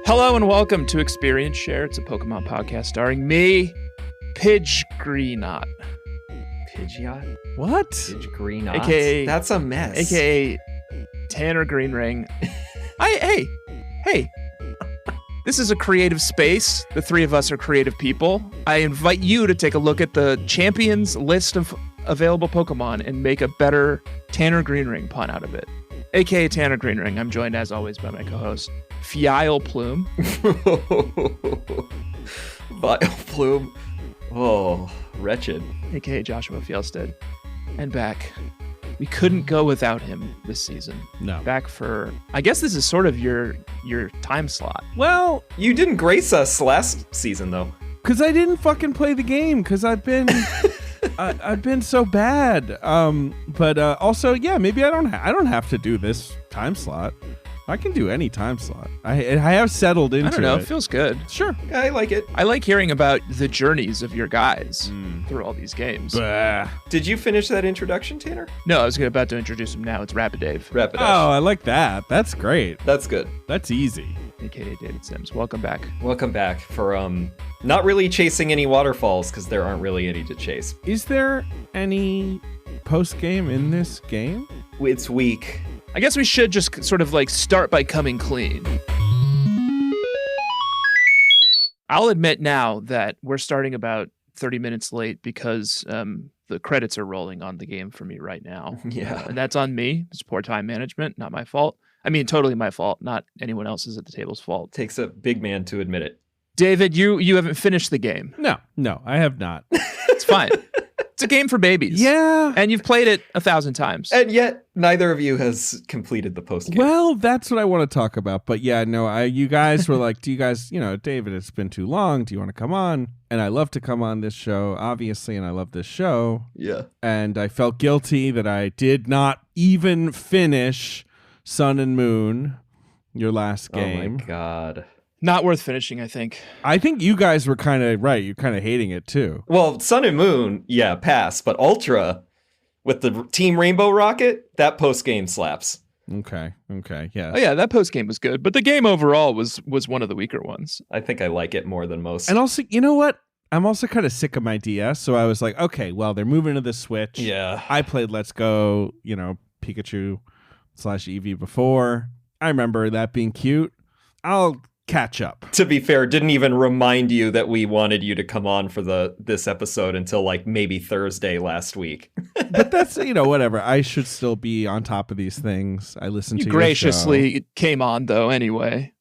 Hello and welcome to Experience Share. It's a Pokemon podcast starring me, Pidgeotto. Pidgeot? What? Pidgeotto? AKA... That's a mess. AKA Tanner Greenring. Hey. This is a creative space. The three of us are creative people. I invite you to take a look at the champions list of available Pokemon and make a better Tanner Greenring pun out of it. AKA Tanner Greenring. I'm joined as always by my co-host, Vileplume. Vileplume. Oh, wretched. AKA Joshua Fjellstead. And back. We couldn't go without him this season. No. Back for, I guess this is sort of your time slot. Well, You didn't grace us last season, though. because I didn't fucking play the game because I've been I've been so bad. But also, yeah, maybe I don't have to do this time slot. I can do any time slot. I have settled into it. I don't know. It feels good. Sure. I like it. I like hearing about the journeys of your guys through all these games. Bah. Did you finish that introduction, Tanner? No, I was about to introduce him now. It's Rapidash, Rapidash. Oh, I like that. That's great. That's good. That's easy. aka David Sims. Welcome back. Welcome back for not really chasing any waterfalls because there aren't really any to chase. Is there any post game in this game? It's weak. I guess we should just sort of like start by coming clean. I'll admit now that we're starting about 30 minutes late because the credits are rolling on the game for me right now. Yeah. And that's on me. It's poor time management, not my fault. I mean, totally my fault, not anyone else's at the table's fault. Takes a big man to admit it. David, you haven't finished the game. No, I have not. It's fine. It's a game for babies. Yeah. And you've played it 1,000 times. And yet, neither of you has completed the post game. Well, that's what I want to talk about. But yeah, no, you guys were like, do you guys, David, it's been too long. Do you want to come on? And I love to come on this show, obviously, and I love this show. Yeah. And I felt guilty that I did not even finish Sun and Moon, your last game. Oh my God. Not worth finishing, I think. I think you guys were kind of right. You're kind of hating it too. Well, Sun and Moon, yeah, pass. But Ultra, with the Team Rainbow Rocket, that post game slaps. Okay, yes. Oh yeah, that post game was good, but the game overall was one of the weaker ones. I think I like it more than most. And also, you know what? I'm also kind of sick of my DS, so I was like, okay, well, they're moving to the Switch. Yeah. I played Let's Go, Pikachu / Eevee before. I remember that being cute. I'll catch up. To be fair, didn't even remind you that we wanted you to come on for this episode until like maybe Thursday last week. But that's, whatever. I should still be on top of these things. I listen to You your graciously show. came on though anyway.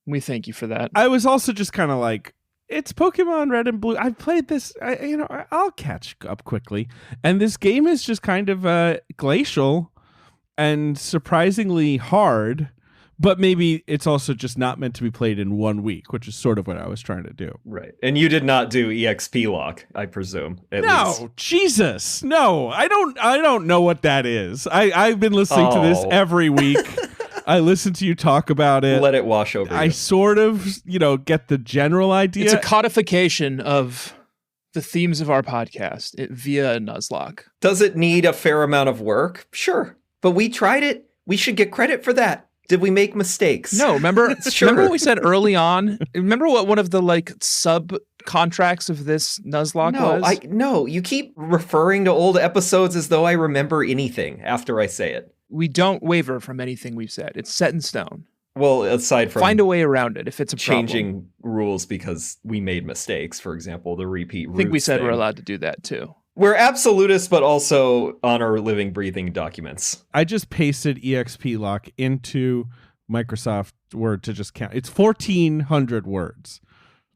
We thank you for that. I was also just kind of like, it's Pokemon Red and Blue. I've played this, I'll catch up quickly. And this game is just kind of glacial and surprisingly hard. But maybe it's also just not meant to be played in 1 week, which is sort of what I was trying to do. Right. And you did not do EXP lock, I presume. At least. Jesus. No, I don't know what that is. I've been listening to this every week. I listen to you talk about it. Let it wash over you. I sort of, get the general idea. It's a codification of the themes of our podcast via a Nuzlocke. Does it need a fair amount of work? Sure. But we tried it. We should get credit for that. Did we make mistakes? No, remember Sure. Remember what we said early on? Remember what one of the subcontracts of this Nuzlocke was? No, you keep referring to old episodes as though I remember anything after I say it. We don't waver from anything we've said. It's set in stone. Well, aside from Find a way around it if it's a changing rules because we made mistakes, for example, the repeat I think we roots said thing. we're allowed to do that too. We're absolutists, but also honor living, breathing documents. I just pasted EXP lock into Microsoft Word to just count. It's 1,400 words.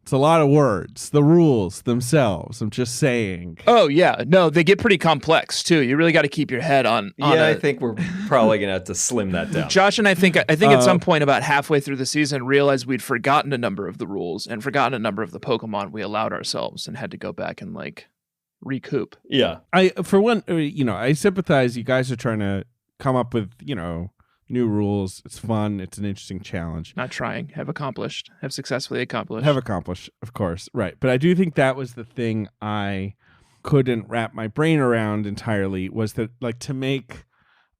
It's a lot of words. The rules themselves. I'm just saying. Oh yeah, no, they get pretty complex too. You really got to keep your head on. I think we're probably gonna have to slim that down. Josh and I think at some point about halfway through the season realized we'd forgotten a number of the rules and forgotten a number of the Pokemon we allowed ourselves and had to go back and recoup. Yeah. I sympathize. You guys are trying to come up with, new rules. It's fun. It's an interesting challenge. Not trying. Have successfully accomplished. Have accomplished, of course. Right. But I do think that was the thing I couldn't wrap my brain around entirely, was that to make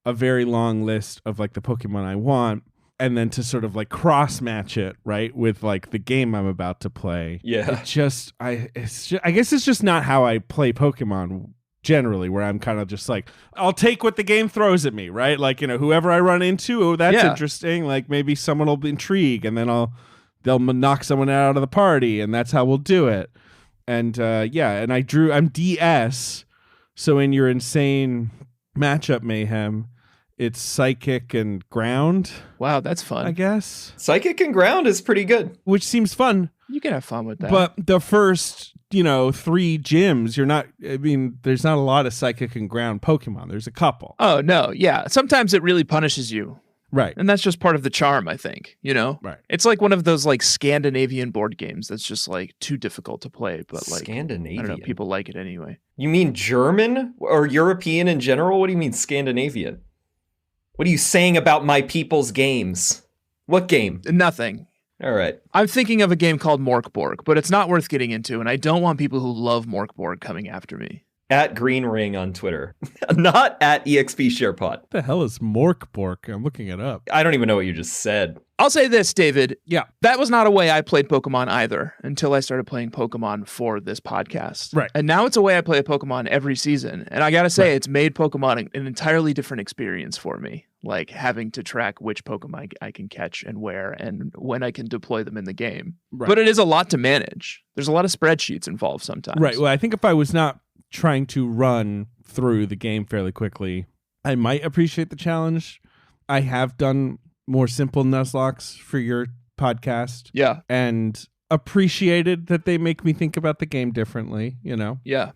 a very long list of the Pokemon I want, and then to sort of like cross match it, right, with like the game I'm about to play. Yeah. I guess it's just not how I play Pokemon generally, where I'm kind of just like, I'll take what the game throws at me, right? Like, whoever I run into, oh, that's interesting. Like maybe someone will be intrigued, and then they'll knock someone out of the party, and that's how we'll do it. And and I'm DS, so in your insane matchup mayhem, it's Psychic and Ground. Wow, that's fun. I guess Psychic and Ground is pretty good. which seems fun. You can have fun with that. But the first, 3 gyms, there's not a lot of Psychic and Ground Pokemon. There's a couple. Oh, no. Yeah. Sometimes it really punishes you. Right. And that's just part of the charm, I think, Right. It's like one of those like Scandinavian board games that's just like too difficult to play, but like Scandinavian. I don't know, people like it anyway. You mean German or European in general? What do you mean Scandinavian? What are you saying about my people's games? What game? Nothing. All right. I'm thinking of a game called Morkborg, but it's not worth getting into, and I don't want people who love Morkborg coming after me. At Green Ring on Twitter. Not at EXP SharePod. What the hell is Morkborg? I'm looking it up. I don't even know what you just said. I'll say this, David. Yeah. That was not a way I played Pokemon either until I started playing Pokemon for this podcast. Right. And now it's a way I play Pokemon every season. And I got to say, It's made Pokemon an entirely different experience for me. Like having to track which Pokemon I can catch and where and when I can deploy them in the game. Right. But it is a lot to manage. There's a lot of spreadsheets involved sometimes. Right. Well, I think if I was not trying to run through the game fairly quickly, I might appreciate the challenge. I have done more simple Nuzlocks for your podcast. Yeah. And appreciated that they make me think about the game differently, Yeah.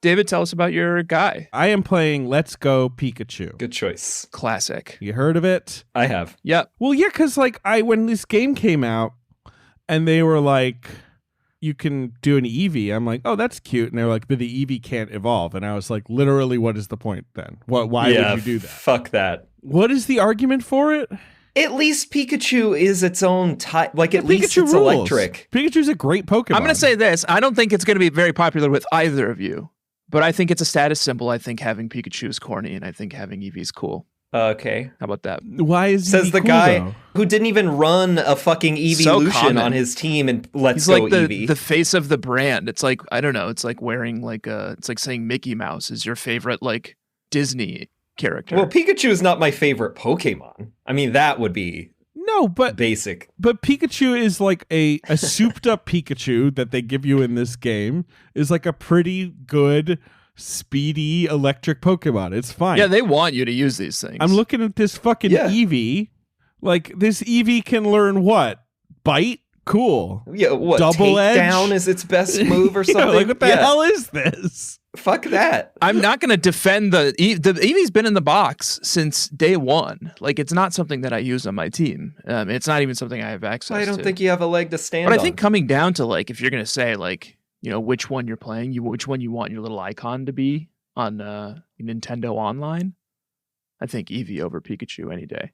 David, tell us about your guy. I am playing Let's Go Pikachu. Good choice. Classic. You heard of it? I have. Yep. Well, yeah, because when this game came out and they were like, you can do an Eevee, I'm like, oh, that's cute. And they're like, but the Eevee can't evolve. And I was like, literally, what is the point then? Why would you do that? Fuck that. What is the argument for it? At least Pikachu is its own type. Like, at least Pikachu it's rules. electric. Pikachu's a great Pokemon. I'm going to say this. I don't think it's going to be very popular with either of you. But I think it's a status symbol. I think having Pikachu is corny, and I think having Eevee is cool. Okay. How about that? Why is Says Eevee the cool, guy though? Who didn't even run a fucking Eeveelution on his team and Let's Go He's like Eevee. the face of the brand. It's like, I don't know. It's like wearing it's like saying Mickey Mouse is your favorite like Disney character. Well, Pikachu is not my favorite Pokemon. I mean, that would be basic. But Pikachu is like a souped up Pikachu that they give you in this game is like a pretty good, speedy electric Pokemon. It's fine. Yeah, they want you to use these things. I'm looking at this fucking Eevee. Like, this Eevee can learn what? Bite? Cool. Yeah, what? Double edge? Takedown is its best move or something? Like, what the hell is this? Fuck that. I'm not going to defend the Eevee's been in the box since day one. Like, it's not something that I use on my team. It's not even something I have access to. I don't think you have a leg to stand on. But I think coming down to, like, if you're going to say, like, which one you're playing, which one you want your little icon to be on Nintendo Online, I think Eevee over Pikachu any day.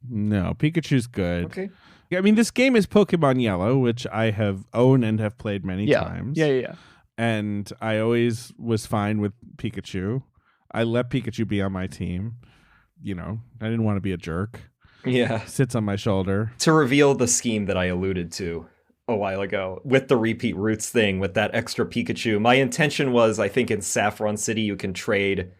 No, Pikachu's good. Okay. I mean, this game is Pokemon Yellow, which I have owned and have played many times. Yeah. And I always was fine with Pikachu. I let Pikachu be on my team. I didn't want to be a jerk. Yeah. Sits on my shoulder. To reveal the scheme that I alluded to a while ago with the repeat roots thing, with that extra Pikachu, my intention was, I think in Saffron City, you can trade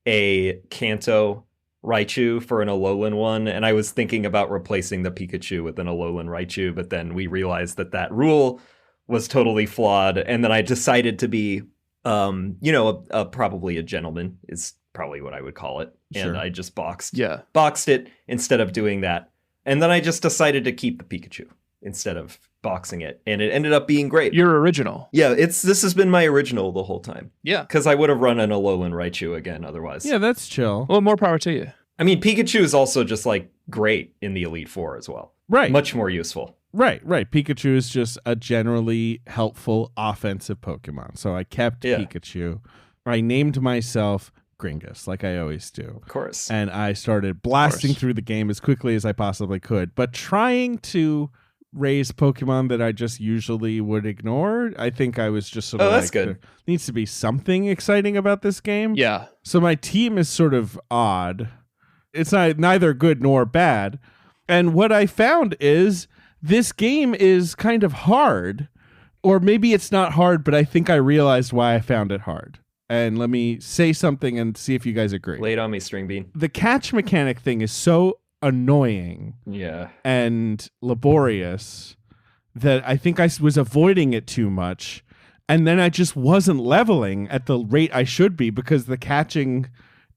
a Kanto Raichu for an Alolan one, and I was thinking about replacing the Pikachu with an Alolan Raichu, but then we realized that rule was totally flawed, and then I decided to be, probably a gentleman is probably what I would call it, Sure. and I just boxed it instead of doing that, and then I just decided to keep the Pikachu instead of boxing it, and it ended up being great. Your original. Yeah, this has been my original the whole time. Yeah. Because I would have run an Alolan Raichu again otherwise. Yeah, that's chill. Well, more power to you. I mean, Pikachu is also just like great in the Elite Four as well. Right. Much more useful. Right. Pikachu is just a generally helpful offensive Pokemon. So I kept Pikachu. I named myself Gringus, like I always do. Of course. And I started blasting through the game as quickly as I possibly could, but trying to raised Pokemon that I just usually would ignore. I think I was just sort of that's like, good. there needs to be something exciting about this game. Yeah. So my team is sort of odd. It's neither good nor bad. And what I found is this game is kind of hard. Or maybe it's not hard, but I think I realized why I found it hard. And let me say something and see if you guys agree. Lay it on me, String Bean. The catch mechanic thing is so annoying Yeah. and laborious that I think I was avoiding it too much. And then I just wasn't leveling at the rate I should be because the catching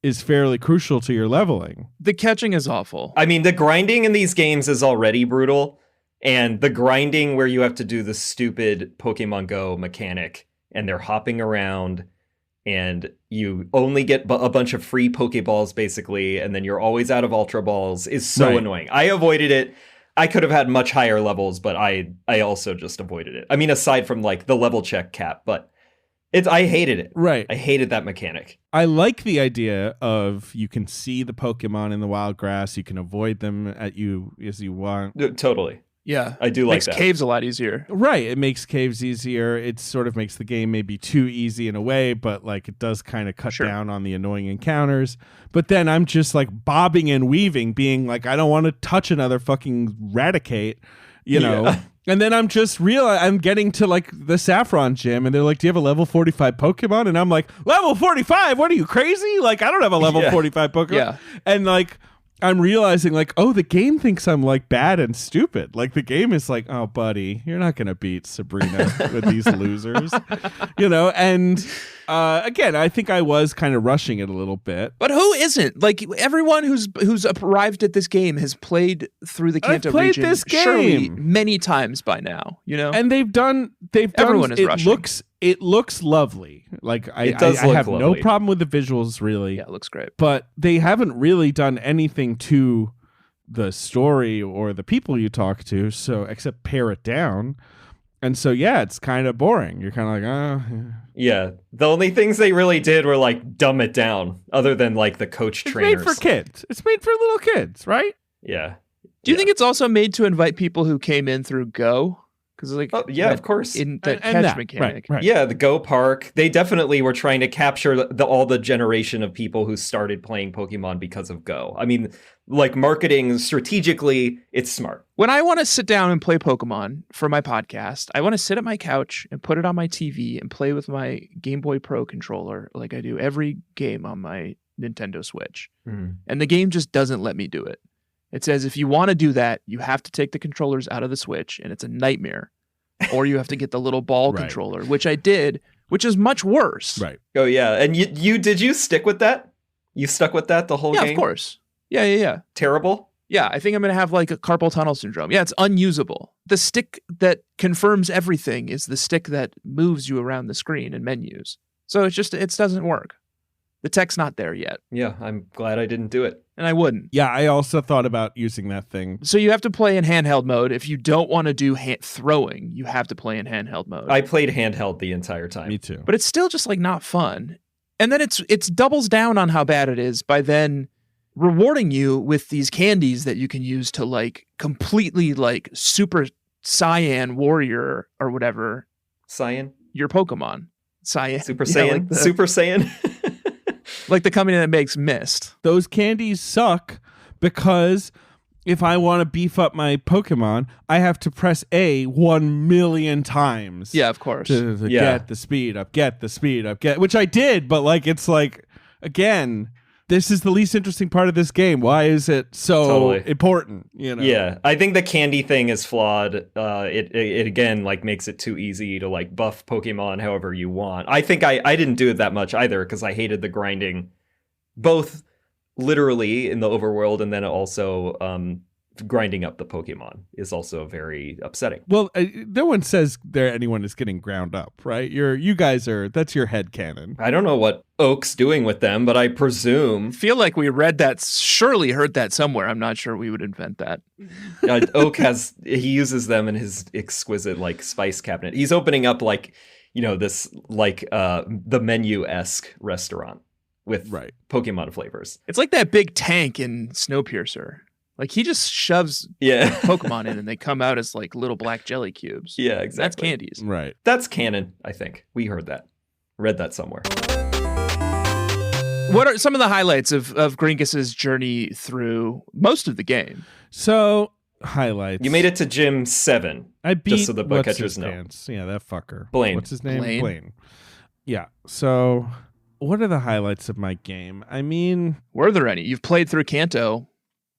is fairly crucial to your leveling. The catching is awful. I mean, the grinding in these games is already brutal. And the grinding where you have to do the stupid Pokemon Go mechanic and they're hopping around and you only get a bunch of free Pokeballs basically, and then you're always out of Ultra Balls is so annoying. I avoided it. I could have had much higher levels, but I also just avoided it. I mean, aside from like the level check cap, but I hated it. Right. I hated that mechanic. I like the idea of you can see the Pokemon in the wild grass. You can avoid them at you as you want. Totally. Yeah. I do like Makes that. caves a lot easier. Right. It makes caves easier. It sort of makes the game maybe too easy in a way, but like it does kind of cut down on the annoying encounters. But then I'm just like bobbing and weaving, being like, I don't want to touch another fucking Raticate, you know? And then I'm just I'm getting to like the Saffron gym and they're like, do you have a level 45 Pokemon? And I'm like, level 45? What are you, crazy? Like, I don't have a level 45 Pokemon. Yeah. And like, I'm realizing like, oh, the game thinks I'm like bad and stupid. Like the game is like, oh, buddy, you're not going to beat Sabrina with these losers, you know? And again, I think I was kind of rushing it a little bit. But who isn't? Like everyone who's arrived at this game has played through the Kanto played region this game surely many times by now, you know? And they've done Everyone is rushing. It looks lovely. Like I have lovely. no problem with the visuals really. Yeah, it looks great. But they haven't really done anything to the story or the people you talk to, so except pare it down. And so yeah, it's kind of boring. You're kind of like, oh. Yeah. The only things they really did were like dumb it down, other than like the coach trainers. It's made for kids. It's made for little kids, right? Yeah. Do you think it's also made to invite people who came in through Go? Because like, of course. In that And catch that, mechanic. right. Yeah, the Go Park. They definitely were trying to capture all the generation of people who started playing Pokemon because of Go. I mean, like marketing strategically, it's smart. When I want to sit down and play Pokemon for my podcast, I want to sit at my couch and put it on my TV and play with my Game Boy Pro controller like I do every game on my Nintendo Switch. And the game just doesn't let me do it. It says if you want to do that, you have to take the controllers out of the Switch, and it's a nightmare. Or you have to get the little ball controller, which I did, which is much worse. Right. Oh yeah, and you did you stick with that? You stuck with that the whole game? Yeah, of course. Yeah. Terrible? Yeah, I think I'm going to have like a carpal tunnel syndrome. Yeah, it's unusable. The stick that confirms everything is the stick that moves you around the screen and menus. So it doesn't work. The tech's not there yet. Yeah, I'm glad I didn't do it. And I wouldn't. Yeah, I also thought about using that thing. So you have to play in handheld mode. If you don't want to do throwing, you have to play in handheld mode. I played handheld the entire time. Me too. But it's still just like not fun. And then it's doubles down on how bad it is by then rewarding you with these candies that you can use to like completely like super Saiyan warrior or whatever. Saiyan? Your Pokemon. Saiyan. Super Saiyan? Super Saiyan? Like the company that makes Mist. Those candies suck because if I want to beef up my Pokemon, I have to press A 1 million times. Yeah, of course. To get the speed up, which I did, but like it's like, again, this is the least interesting part of this game. Why is it so important? You know? Yeah, I think the candy thing is flawed. It again like makes it too easy to like buff Pokemon however you want. I think I didn't do it that much either because I hated the grinding, both literally in the overworld and then also grinding up the Pokemon is also very upsetting. Well, no one says anyone is getting ground up, right? You guys are, that's your headcanon. I don't know what Oak's doing with them, but I presume... Feel like we read that, surely heard that somewhere. I'm not sure we would invent that. Oak he uses them in his exquisite like spice cabinet. He's opening up like, you know, this like the Menu-esque restaurant with Pokemon flavors. It's like that big tank in Snowpiercer. Like he just shoves Yeah. Pokemon in and they come out as like little black jelly cubes. Yeah, exactly. That's candies. Right. That's canon, I think. We heard that. Read that somewhere. What are some of the highlights of Gringus's journey through most of the game? So, highlights. You made it to Gym 7. I beat just so the book what's catchers his know. pants? Yeah, that fucker. Blaine. What's his name? Blaine. Yeah. So, what are the highlights of my game? I mean, Were there any? You've played through Kanto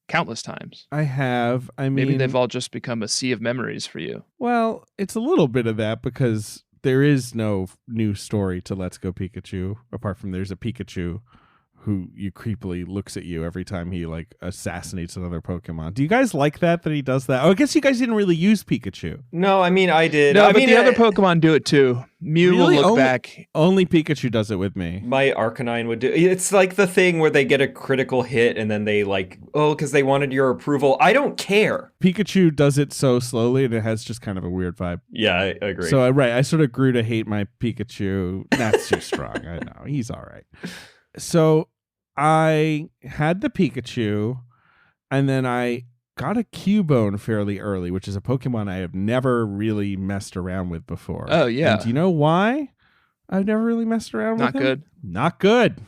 countless times. I have. I mean, Maybe they've all just become a sea of memories for you. Well, it's a little bit of that because there is no new story to Let's Go Pikachu apart from there's a Pikachu who you creepily looks at you every time he like assassinates another Pokemon. Do you guys like that he does that? Oh, I guess you guys didn't really use Pikachu. No, I mean, I did. No, I but mean, the other Pokemon do it too. Mew Really? will look Only- back. Only Pikachu does it with me. My Arcanine would do. It's like the thing where they get a critical hit and then they like, because they wanted your approval. I don't care. Pikachu does it so slowly and it has just kind of a weird vibe. Yeah, I agree. So, I sort of grew to hate my Pikachu. That's too strong. I know. He's all right. So, I had the Pikachu, and then I got a Cubone fairly early, which is a Pokemon I have never really messed around with before. Oh, yeah. And do you know why I've never really messed around Not with him? good. Not good.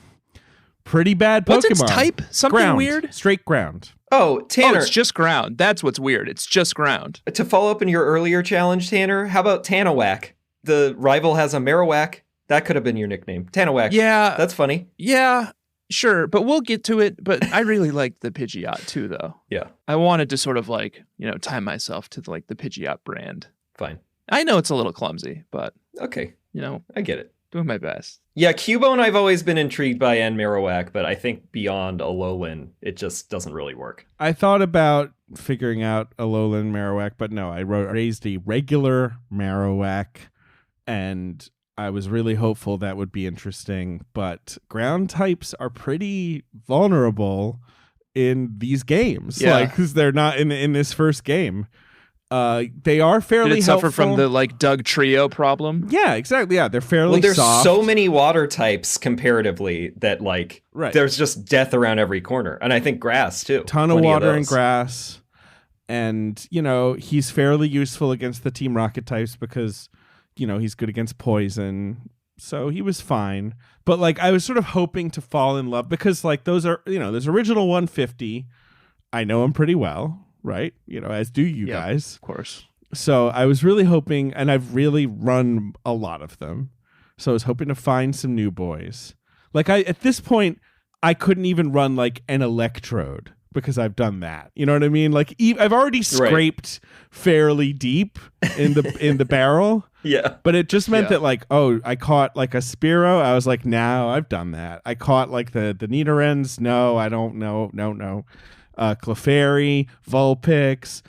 Pretty bad Pokemon. What's its type? Something Ground. weird? Straight ground. oh, Oh, Tanner, it's just ground. That's what's weird. It's just ground. to follow up on your earlier challenge, Tanner, how about Tanawak? The rival has a Marowak. That could have been your nickname. Tanawak. Yeah. That's funny. Yeah. Sure, but we'll get to it. But I really liked the Pidgeot too, though. Yeah, I wanted to sort of like, tie myself to like the Pidgeot brand. fine. I know it's a little clumsy, but, Okay, I get it. doing my best. Yeah, Cubone I've always been intrigued by and Marowak, but I think beyond Alolan, it just doesn't really work. I thought about figuring out Alolan Marowak, but no, I raised a regular Marowak, and I was really hopeful that would be interesting, but ground types are pretty vulnerable in these games. Yeah. Like, because they're not in this first game. They are fairly Did it suffer helpful. from the like Doug Trio problem? Yeah, exactly. Yeah, they're fairly Well, there's soft. so many water types comparatively that like Right. there's just death around every corner, and I think grass too. Ton of Plenty water and those. grass. And, he's fairly useful against the Team Rocket types because, he's good against poison. So he was fine. But, like, I was sort of hoping to fall in love because, like, those are, there's original 150. I know him pretty well, right? As do you Yeah. guys. Of course. So I was really hoping, and I've really run a lot of them. So I was hoping to find some new boys. Like, at this point, I couldn't even run, like, an Electrode because I've done that. You know what I mean? Like, I've already scraped fairly deep in the barrel. Yeah. But it just meant Yeah. that, like, I caught, like, a Spearow. I was like, no, I've done that. I caught, like, the Nidorans. No, I don't know. No. Clefairy, Vulpix,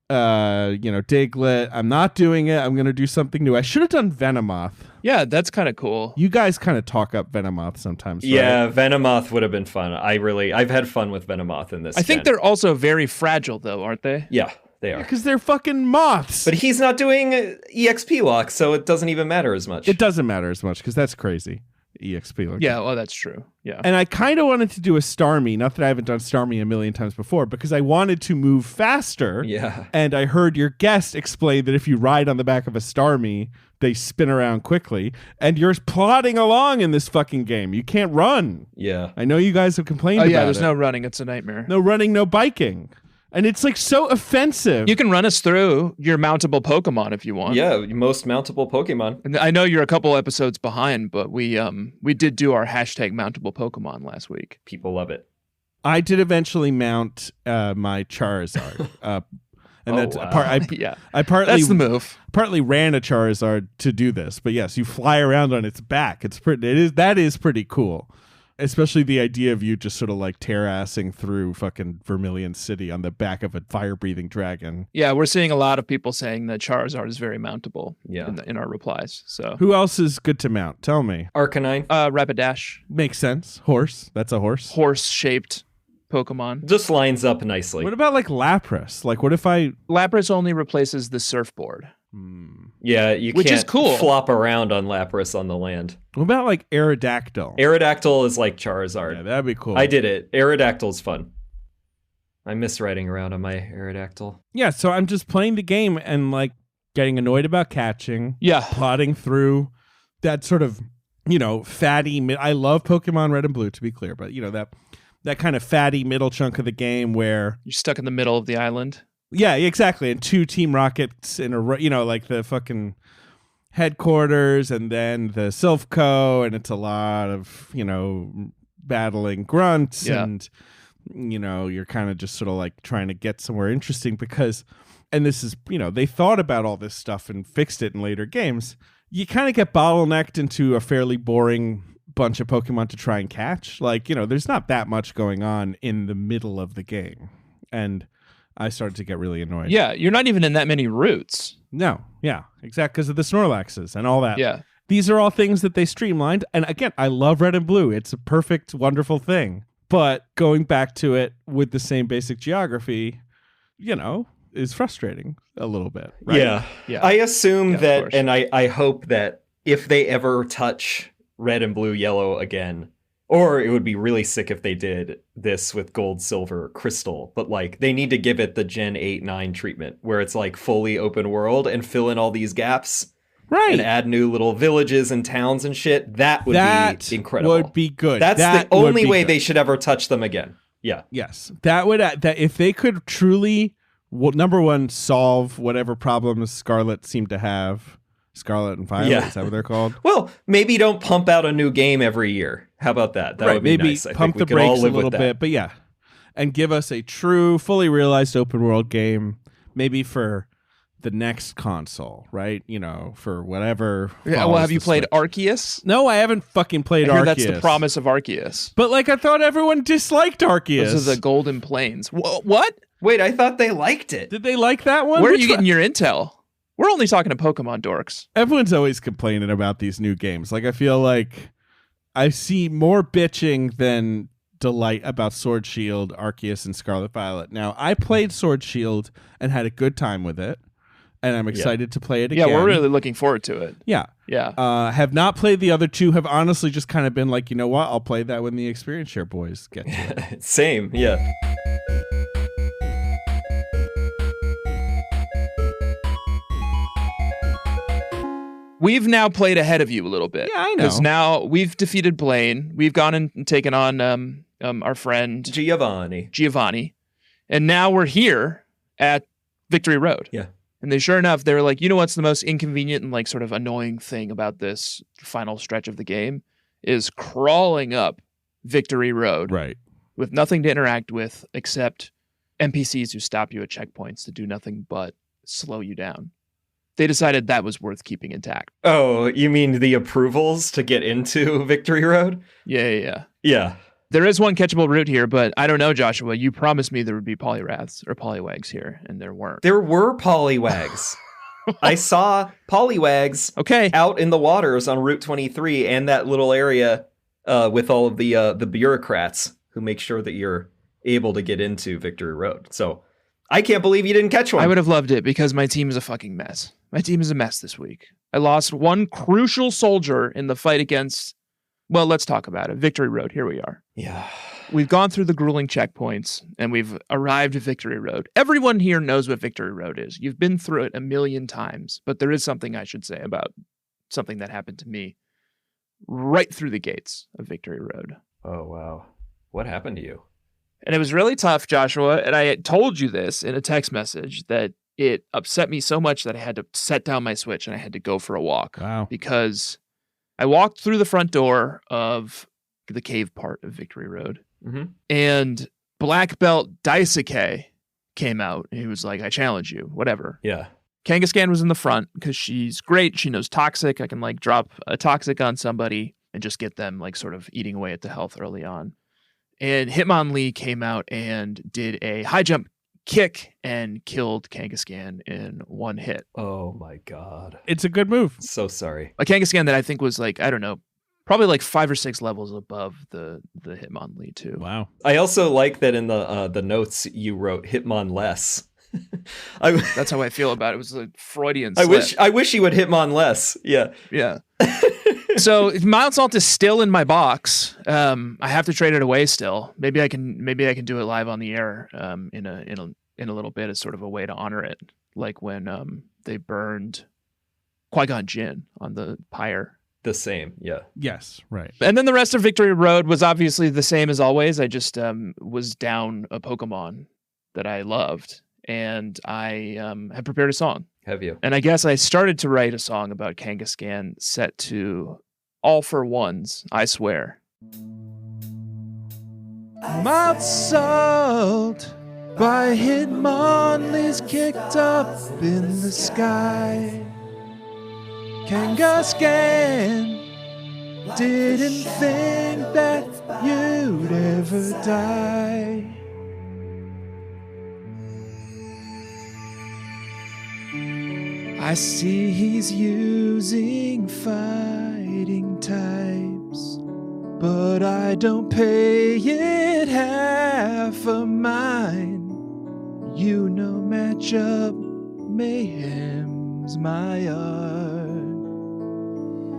Diglett. I'm not doing it. I'm going to do something new. I should have done Venomoth. Yeah, that's kind of cool. You guys kind of talk up Venomoth sometimes, right? Yeah, Venomoth would have been fun. I've had fun with Venomoth in this. I think gen. they're also very fragile, though, aren't they? Yeah, they are. Because they're fucking moths. But he's not doing EXP lock, so it doesn't even matter as much. It doesn't matter as much because that's crazy. EXP. Like Yeah, well, that's true. Yeah. And I kind of wanted to do a Starmie. Not that I haven't done Starmie a million times before, because I wanted to move faster. Yeah. And I heard your guest explain that if you ride on the back of a Starmie, they spin around quickly. And you're plodding along in this fucking game. You can't run. Yeah. I know you guys have complained about it. There's no running. It's a nightmare. No running, no biking. And it's like so offensive. You can run us through your mountable Pokemon if you want. Yeah, most mountable Pokemon. And I know you're a couple episodes behind, but we did do our hashtag mountable Pokemon last week. People love it. I did eventually mount my Charizard. And that's wow. Yeah, I partly that's the move. partly ran a Charizard to do this, but yes, you fly around on its back. That is pretty cool. Especially the idea of you just sort of like tear-assing through fucking Vermilion City on the back of a fire-breathing dragon. Yeah, we're seeing a lot of people saying that Charizard is very mountable. Yeah. in our replies. So Who else is good to mount? Tell me. Arcanine. Rapidash, Makes sense. Horse. That's a horse. horse-shaped Pokemon. Just lines up nicely. What about like Lapras? Like what if I... Lapras only replaces the surfboard. Yeah, you Which can't is cool. flop around on Lapras on the land. What about like Aerodactyl? Aerodactyl is like Charizard. Yeah, that'd be cool. I did it. Aerodactyl's fun. I miss riding around on my Aerodactyl. Yeah, so I'm just playing the game and like getting annoyed about catching. Yeah. Plodding through that sort of, fatty. I love Pokemon Red and Blue, to be clear, but that kind of fatty middle chunk of the game where You're stuck in the middle of the island. yeah, exactly, and 2 Team Rockets in a row. Like the fucking headquarters and then the Silphco, and it's a lot of battling grunts and you're kind of just sort of like trying to get somewhere interesting because, and this is they thought about all this stuff and fixed it in later games. You kind of get bottlenecked into a fairly boring bunch of Pokemon to try and catch. Like there's not that much going on in the middle of the game, and I started to get really annoyed. Yeah, you're not even in that many routes. No, yeah, exactly, because of the Snorlaxes and all that. Yeah. These are all things that they streamlined. And again, I love Red and Blue. It's a perfect, wonderful thing. But going back to it with the same basic geography, is frustrating a little bit. Right? Yeah. I assume of that, course. and I hope that if they ever touch Red and Blue, Yellow again, or it would be really sick if they did this with Gold, Silver, Crystal, but like they need to give it the Gen 8, 9 treatment where it's like fully open world and fill in all these gaps. Right. And add new little villages and towns and shit. That would be incredible. Would be good. That's that the only way good. they should ever touch them again. Yeah. Yes. That would, that if they could truly, number one, solve whatever problems Scarlet seemed to have. Scarlet and Violet, is that what they're called? Well, maybe don't pump out a new game every year. How about that? That would be maybe nice. I pump think the we could all brakes a live little with bit, that. but yeah. And give us a true, fully realized open world game, maybe for the next console, right? For whatever. Yeah, well, have you the played Switch. Arceus? No, I haven't fucking played I hear Arceus. that's the promise of Arceus. But like, I thought everyone disliked Arceus. Those are the Golden Plains. What? Wait, I thought they liked it. Did they like that one? Where are Which you one? getting your intel? We're only talking to Pokemon dorks. Everyone's always complaining about these new games. Like, I feel like I see more bitching than delight about Sword Shield, Arceus, and Scarlet Violet. Now, I played Sword Shield and had a good time with it, and I'm excited to play it again. Yeah, we're really looking forward to it. Yeah. Yeah. Have not played the other two, have honestly just kind of been like, you know what, I'll play that when the Experience Share boys get to it. Same, yeah. We've now played ahead of you a little bit. Yeah, I know. Because now we've defeated Blaine. We've gone and taken on our friend Giovanni. And now we're here at Victory Road. Yeah. And they sure enough, they were like, you know what's the most inconvenient and like sort of annoying thing about this final stretch of the game is crawling up Victory Road. Right. With nothing to interact with except NPCs who stop you at checkpoints to do nothing but slow you down. They decided that was worth keeping intact. Oh, you mean the approvals to get into Victory Road? Yeah. Yeah. There is one catchable route here, but I don't know, Joshua. You promised me there would be Poliwraths or Poliwags here, and there weren't. There were Poliwags. I saw Poliwags out in the waters on Route 23 and that little area with all of the bureaucrats who make sure that you're able to get into Victory Road. So I can't believe you didn't catch one. I would have loved it because my team is a fucking mess. My team is a mess this week. I lost one crucial soldier in the fight against, well, let's talk about it. Victory Road, here we are. Yeah. We've gone through the grueling checkpoints and we've arrived at Victory Road. Everyone here knows what Victory Road is. You've been through it a million times, but there is something I should say about something that happened to me right through the gates of Victory Road. Oh, wow. What happened to you? And it was really tough, Joshua, and I had told you this in a text message that it upset me so much that I had to set down my Switch and I had to go for a walk. Wow. Because I walked through the front door of the cave part of Victory Road, and Black Belt Daisuke came out, and he was like, I challenge you, whatever. Yeah. Kangaskhan was in the front because she's great. She knows Toxic. I can like drop a Toxic on somebody and just get them like sort of eating away at the health early on. And Hitmonlee came out and did a high jump kick and killed Kangaskhan in one hit. Oh my God. It's a good move. So sorry. A Kangaskhan that I think was like, I don't know, probably like 5 or 6 levels above the Hitmonlee too. Wow. I also like that in the notes you wrote Hitmon less. That's how I feel about it. It was a Freudian slip. I wish you would Hitmon less. Yeah. Yeah. So Mild Salt is still in my box. I have to trade it away still. Maybe I can do it live on the air in a little bit as sort of a way to honor it, like when they burned Qui-Gon Jinn on the pyre. The same, yeah. Yes, right. And then the rest of Victory Road was obviously the same as always. I just was down a Pokemon that I loved, and I had prepared a song. Have you? And I guess I started to write a song about Kangaskhan set to All for Ones, I Swear. Mild Salt by Hitmonlee's kicked up in the sky. Kangaskhan didn't think that you'd ever die. I see he's using fighting types, but I don't pay it half a mind. You know, matchup mayhem's my art.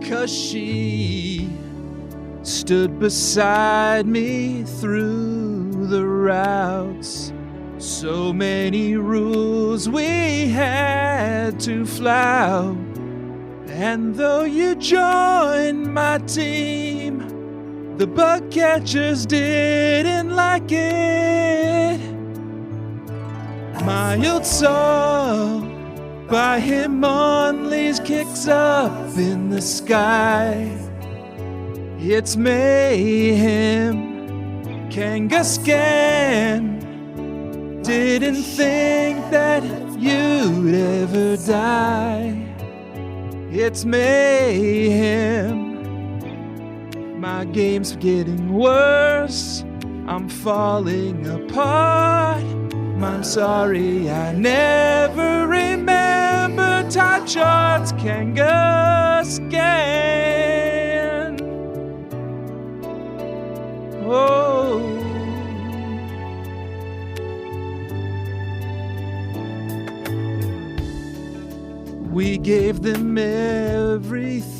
'Cause she stood beside me through the routes. So many rules we had to flout. And though you joined my team, the bug catchers didn't like it. Mild Salt by Hitmonlee's kicks up in the sky. It's mayhem. Kangaskhan didn't think that you'd ever die. It's mayhem. My game's getting worse. I'm falling apart. I'm sorry I never remember type charts. Kangaskhan. Oh. We gave them everything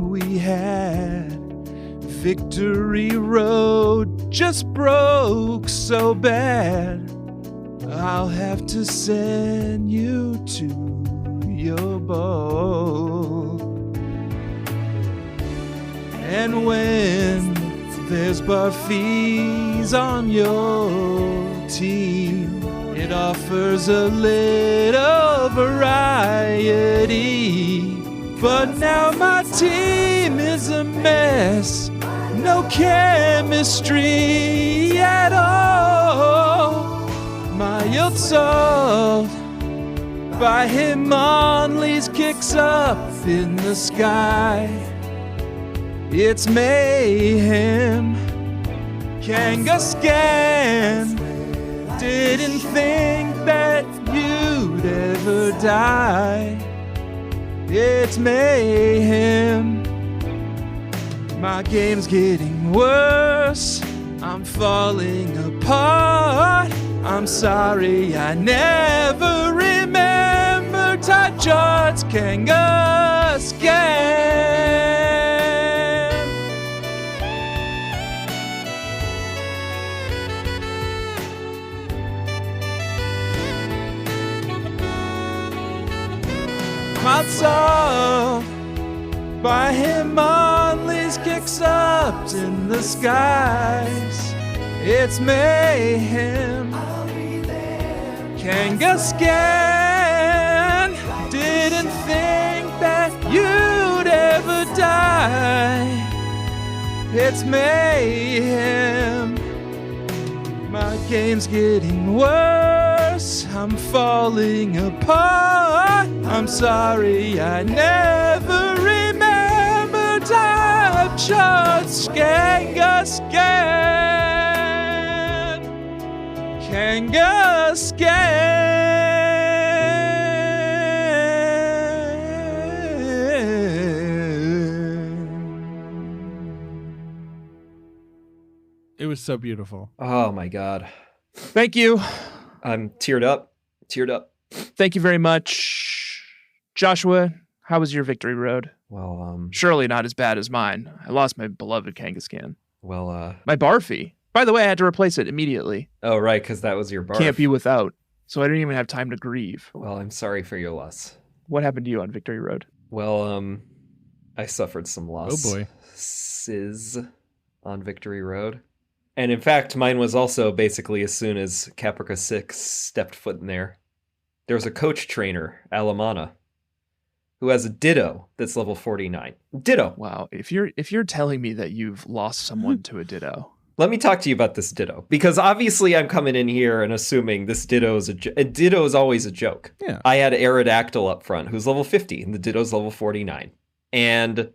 we had. Victory Road just broke so bad. I'll have to send you to your bowl. And when there's Barfies on your team, it offers a little variety. But now my team is a mess. No chemistry at all. Mild Salt by Hitmonlee's kicks up in the sky. It's mayhem. Kangaskhan didn't think that you'd ever die. It's mayhem. My game's getting worse. I'm falling apart. I'm sorry I never remember type charts. Kangaskhan. Mild Salt by Hitmonlee's kicks up in the skies. It's mayhem. Kangaskhan didn't think that you'd ever die. It's mayhem. My game's getting worse. I'm falling apart. I'm sorry I never remember type charts. Kangaskhan. It was so beautiful. Oh my God. Thank you. I'm teared up. Teared up. Thank you very much. Joshua, how was your Victory Road? Well, Surely not as bad as mine. I lost my beloved Kangaskhan. well, My Barfy. By the way, I had to replace it immediately. oh, right, because that was your barf. Can't be without. So I didn't even have time to grieve. Well, I'm sorry for your loss. What happened to you on Victory Road? Well, I suffered some loss. Oh boy. On Victory Road. And in fact, mine was also basically as soon as Caprica 6 stepped foot in there. There was a coach trainer, Alamana, who has a Ditto that's level 49. Ditto. Wow. If you're telling me that you've lost someone to a Ditto. Let me talk to you about this Ditto, because obviously I'm coming in here and assuming this Ditto is a Ditto is always a joke. Yeah. I had Aerodactyl up front, who's level 50, and the Ditto's level 49. And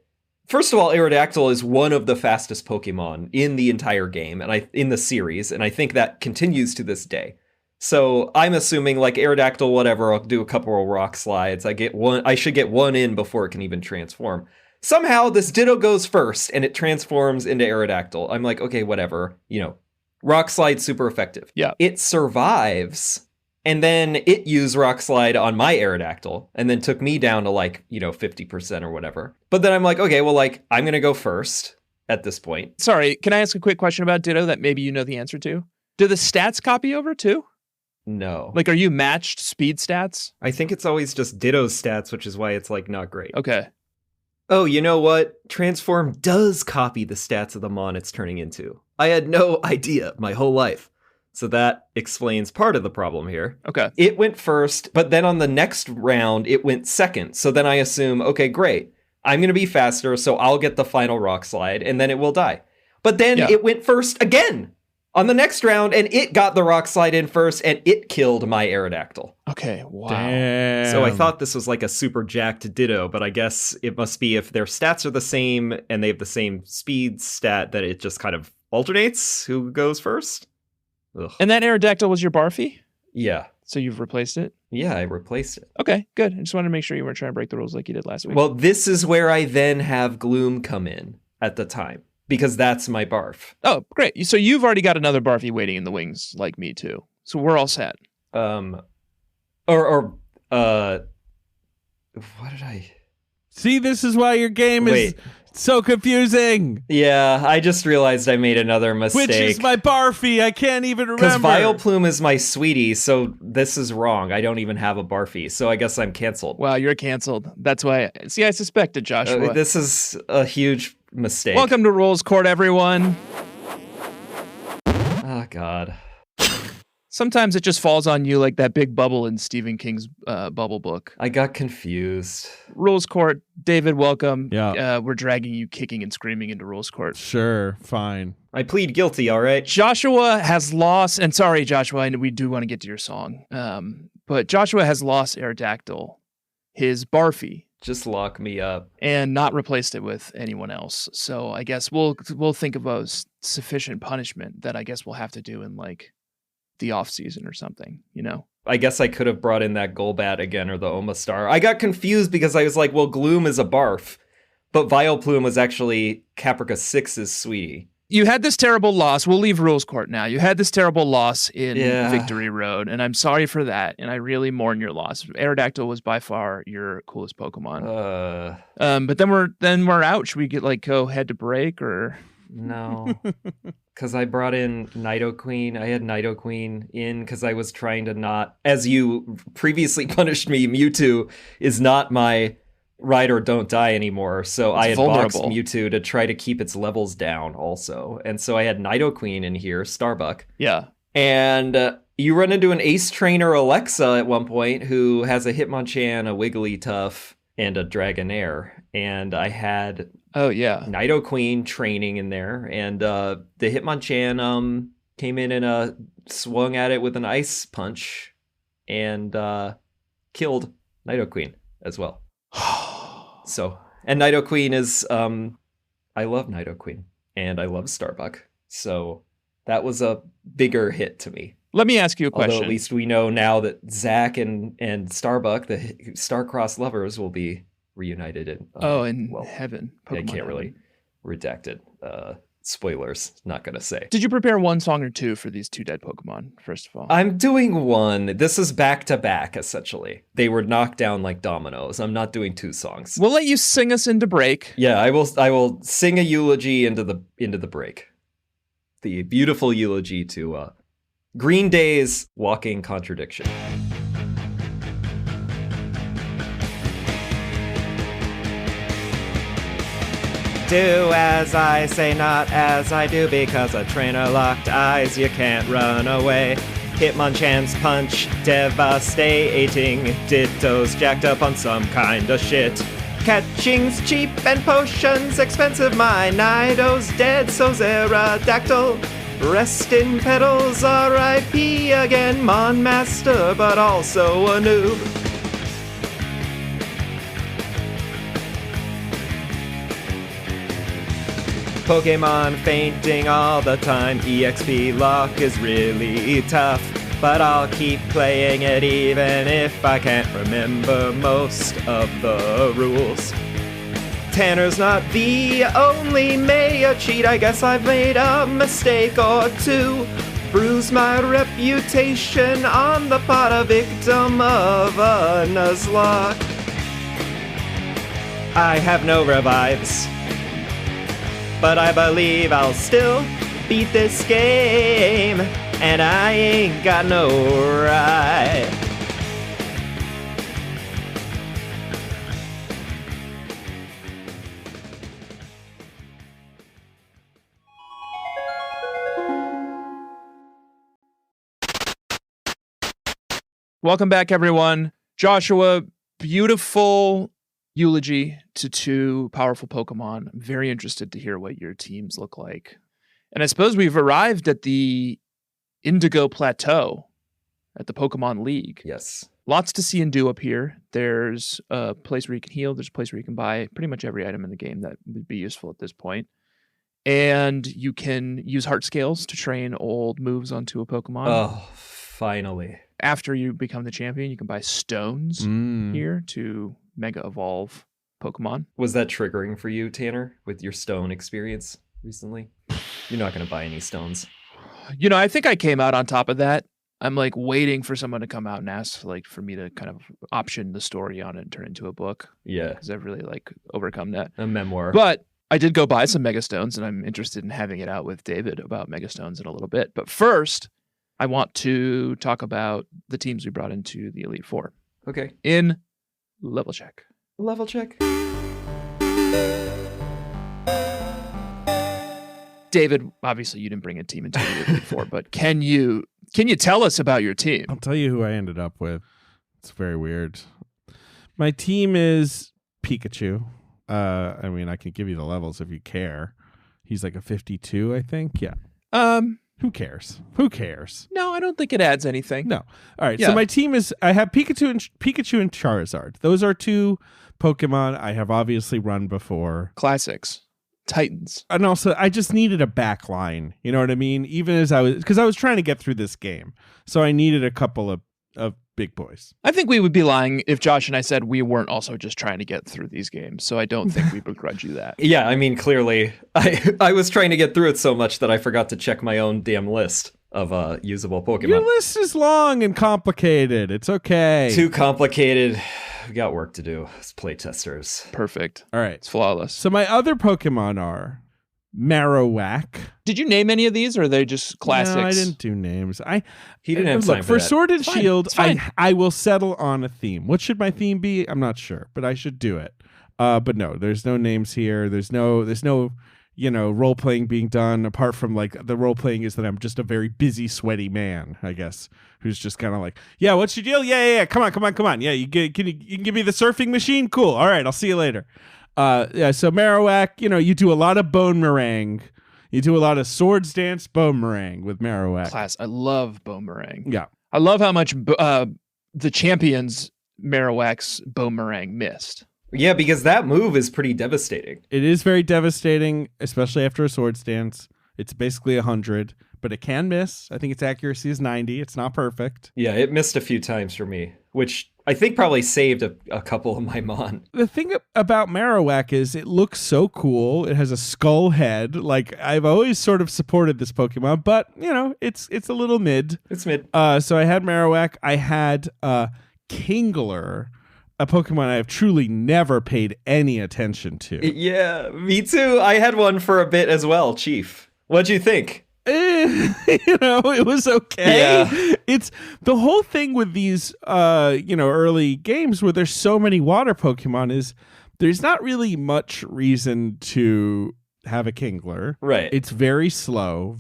first of all, Aerodactyl is one of the fastest Pokemon in the entire game, and in the series, and I think that continues to this day. So I'm assuming like Aerodactyl, whatever, I'll do a couple of rock slides. I should get one in before it can even transform. Somehow this Ditto goes first and it transforms into Aerodactyl. I'm like, okay, whatever. Rock slide super effective. Yeah. It survives, and then it used rock slide on my Aerodactyl and then took me down to 50% or whatever. But then I'm like, okay, well, I'm going to go first at this point. Sorry, can I ask a quick question about Ditto that maybe you know the answer to? Do the stats copy over too? No. Are you matched speed stats? I think it's always just Ditto's stats, which is why it's not great. Okay. Oh, you know what? Transform does copy the stats of the Mon it's turning into. I had no idea my whole life. So that explains part of the problem here. Okay. It went first, but then on the next round, it went second. So then I assume, okay, great. I'm going to be faster, so I'll get the final rock slide, and then it will die. But then it went first again on the next round, and it got the rock slide in first, and it killed my Aerodactyl. Okay, wow. Damn. So I thought this was a super jacked Ditto, but I guess it must be if their stats are the same and they have the same speed stat that it just kind of alternates who goes first. Ugh. And that Aerodactyl was your Barfy? Yeah. So you've replaced it? Yeah, I replaced it. Okay, good. I just wanted to make sure you weren't trying to break the rules like you did last week. Well, this is where I then have Gloom come in at the time, because that's my Barf. Oh, great. So you've already got another Barfy waiting in the wings like me too. So we're all set. What did I... See, this is why your game is so confusing. Yeah, I just realized I made another mistake. Which is my Barfy? I can't even remember. Because Vileplume is my sweetie, so this is wrong. I don't even have a Barfy, so I guess I'm canceled. Wow, you're canceled. That's why. See, I suspected, Joshua. This is a huge mistake. Welcome to Rules Court, everyone. Oh, God. Sometimes it just falls on you like that big bubble in Stephen King's bubble book. I got confused. Rules Court, David, welcome. Yeah. We're dragging you kicking and screaming into Rules Court. Sure, fine. I plead guilty, all right? Joshua has lost, and sorry, Joshua, and we do want to get to your song, but Joshua has lost Aerodactyl, his Barfy. Just lock me up. And not replaced it with anyone else. So I guess we'll think of a sufficient punishment that I guess we'll have to do in the off season or something, I guess I could have brought in that Golbat again or the Omastar. I got confused because I was like, well, Gloom is a Barf, but Vileplume was actually Caprica 6's sweetie. You had this terrible loss. We'll leave Rules Court now. You had this terrible loss in Yeah. Victory Road, and I'm sorry for that, and I really mourn your loss. Aerodactyl was by far your coolest Pokemon. But then we're out. Should we go head to break or? No. Because I brought in Nidoqueen. I had Nidoqueen in because I was trying to not, as you previously punished me, Mewtwo is not my ride or don't die anymore. So I had boxed Mewtwo to try to keep its levels down also. And so I had Nidoqueen in here, Starbuck. Yeah. And you run into an ace trainer, Alexa, at one point, who has a Hitmonchan, a Wigglytuff, and a Dragonair. And I had Nidoqueen training in there. And the Hitmonchan came in and swung at it with an ice punch and killed Nidoqueen as well. And Nidoqueen is, I love Nidoqueen and I love Starbuck. So that was a bigger hit to me. Let me ask you a question. Although at least we know now that Zach and Starbuck, the star-crossed lovers, will be reunited in heaven. I can't really redact it. Spoilers, not gonna say. Did you prepare one song or two for these two dead Pokemon, first of all? I'm doing one. This is back to back, essentially. They were knocked down like dominoes. I'm not doing 2 songs. We'll let you sing us into break. Yeah, I will sing a eulogy into the break. The beautiful eulogy to Green Day's Walking Contradiction. Do as I say, not as I do, because a trainer locked eyes, you can't run away. Hitmonchan's punch, devastating. Ditto's jacked up on some kind of shit. Catching's cheap and potions expensive. My Nido's dead, so Zeradactyl. Rest in petals, R.I.P. again. Mon Master, but also a noob. Pokemon fainting all the time. EXP lock is really tough, but I'll keep playing it even if I can't remember most of the rules. Tanner's not the only mayor cheat. I guess I've made a mistake or two. Bruise my reputation on the part, a victim of a Nuzlocke. I have no revives, but I believe I'll still beat this game, and I ain't got no right. Welcome back, everyone. Joshua, beautiful eulogy to 2 powerful Pokemon. I'm very interested to hear what your teams look like. And I suppose we've arrived at the Indigo Plateau at the Pokemon League. Yes. Lots to see and do up here. There's a place where you can heal. There's a place where you can buy pretty much every item in the game that would be useful at this point. And you can use heart scales to train old moves onto a Pokemon. Oh, finally. After you become the champion, you can buy stones here to Mega Evolve Pokemon. Was that triggering for you, Tanner, with your stone experience recently? You're not going to buy any stones. You know, I think I came out on top of that. I'm like waiting for someone to come out and ask like for me to kind of option the story on it and turn it into a book. Yeah. Because I've really like overcome that. A memoir. But I did go buy some Mega Stones, and I'm interested in having it out with David about Mega Stones in a little bit. But first, I want to talk about the teams we brought into the Elite Four. Okay. In level check. Level check. David, obviously you didn't bring a team into the Elite Four, but can you tell us about your team? I'll tell you who I ended up with. It's very weird. My team is Pikachu. I mean, I can give you the levels if you care. He's like a 52, I think. Yeah. Who cares? Who cares? No, I don't think it adds anything. No. All right. Yeah. So my team is, I have Pikachu and Charizard. Those are 2 Pokemon I have obviously run before. Classics. Titans. And also, I just needed a back line. You know what I mean? Even as because I was trying to get through this game. So I needed a couple of big boys. I think we would be lying if Josh and I said we weren't also just trying to get through these games. So I don't think we begrudge you that. Yeah, I mean, clearly, I was trying to get through it so much that I forgot to check my own damn list of usable Pokemon. Your list is long and complicated. It's okay. Too complicated. We got work to do as playtesters. Perfect. All right. It's flawless. So my other Pokemon are Marowak. Did you name any of these, or are they just classics? No, I didn't do names. He didn't have time look for that. Sword and It's fine. Shield. It's fine. I will settle on a theme. What should my theme be? I'm not sure, but I should do it. But no, there's no names here. There's no role playing being done apart from like the role playing is that I'm just a very busy, sweaty man, I guess, who's just kind of like, yeah, what's your deal? Yeah. Come on. Yeah, you can give me the surfing machine? Cool. All right, I'll see you later. Yeah. So Marowak, you do a lot of Boomerang. You do a lot of Swords Dance Boomerang with Marowak. Class. I love Boomerang. Yeah. I love how much the champions Marowak's Boomerang missed. Yeah, because that move is pretty devastating. It is very devastating, especially after a Swords Dance. It's basically 100, but it can miss. I think its accuracy is 90. It's not perfect. Yeah, it missed a few times for me, which I think probably saved a couple of my Mon. The thing about Marowak is it looks so cool. It has a skull head. Like, I've always sort of supported this Pokemon, but, you know, it's a little mid. It's mid. So I had Marowak. I had Kingler, a Pokemon I have truly never paid any attention to. Yeah, me too. I had one for a bit as well, Chief. What'd you think? You know, it was okay. Yeah. It's the whole thing with these early games where there's so many water Pokemon is there's not really much reason to have a Kingler. Right. It's very slow.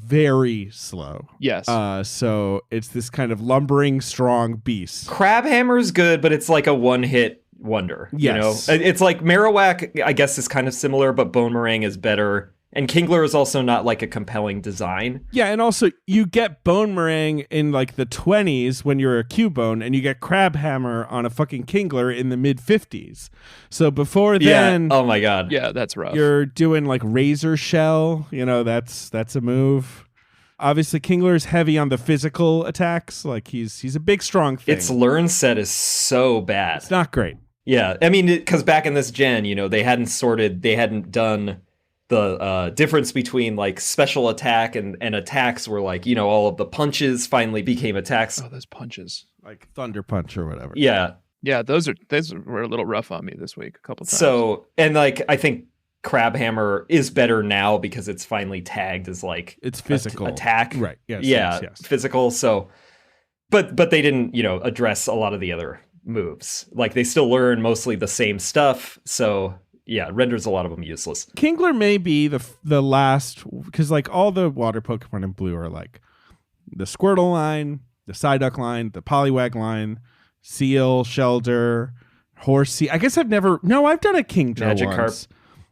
Yes. So it's this kind of lumbering strong beast. Crabhammer's good, but it's like a one-hit wonder. Yes. You know? It's like Marowak, I guess, is kind of similar, but Bonemerang is better. And Kingler is also not like a compelling design. Yeah, and also you get Bonemerang in like the 20s when you're a Cubone, and you get Crabhammer on a fucking Kingler in the mid-50s. So before then, oh my god, yeah, that's rough. you're doing like Razor Shell. You know, that's a move. Obviously, Kingler is heavy on the physical attacks. Like he's a big, strong thing. its learn set is so bad. It's not great. Yeah, I mean, because back in this gen, you know, they hadn't done the difference between like special attack and attacks were like, you know, all of the punches finally became attacks. Oh, those punches. Like Thunder Punch or whatever. Yeah. Yeah, those were a little rough on me this week a couple times. So, and like, I think Crabhammer is better now because it's finally tagged as like It's physical. attack. Right. Yes. Yeah. Yes. Physical. So, but they didn't, you know, address a lot of the other moves. Like they still learn mostly the same stuff. So yeah, it renders a lot of them useless. Kingler may be the last, because like all the water Pokemon in blue are like the Squirtle line, the Psyduck line, the Poliwag line, Seal, Shelder, Horsea. I guess I've done a Kingdra once.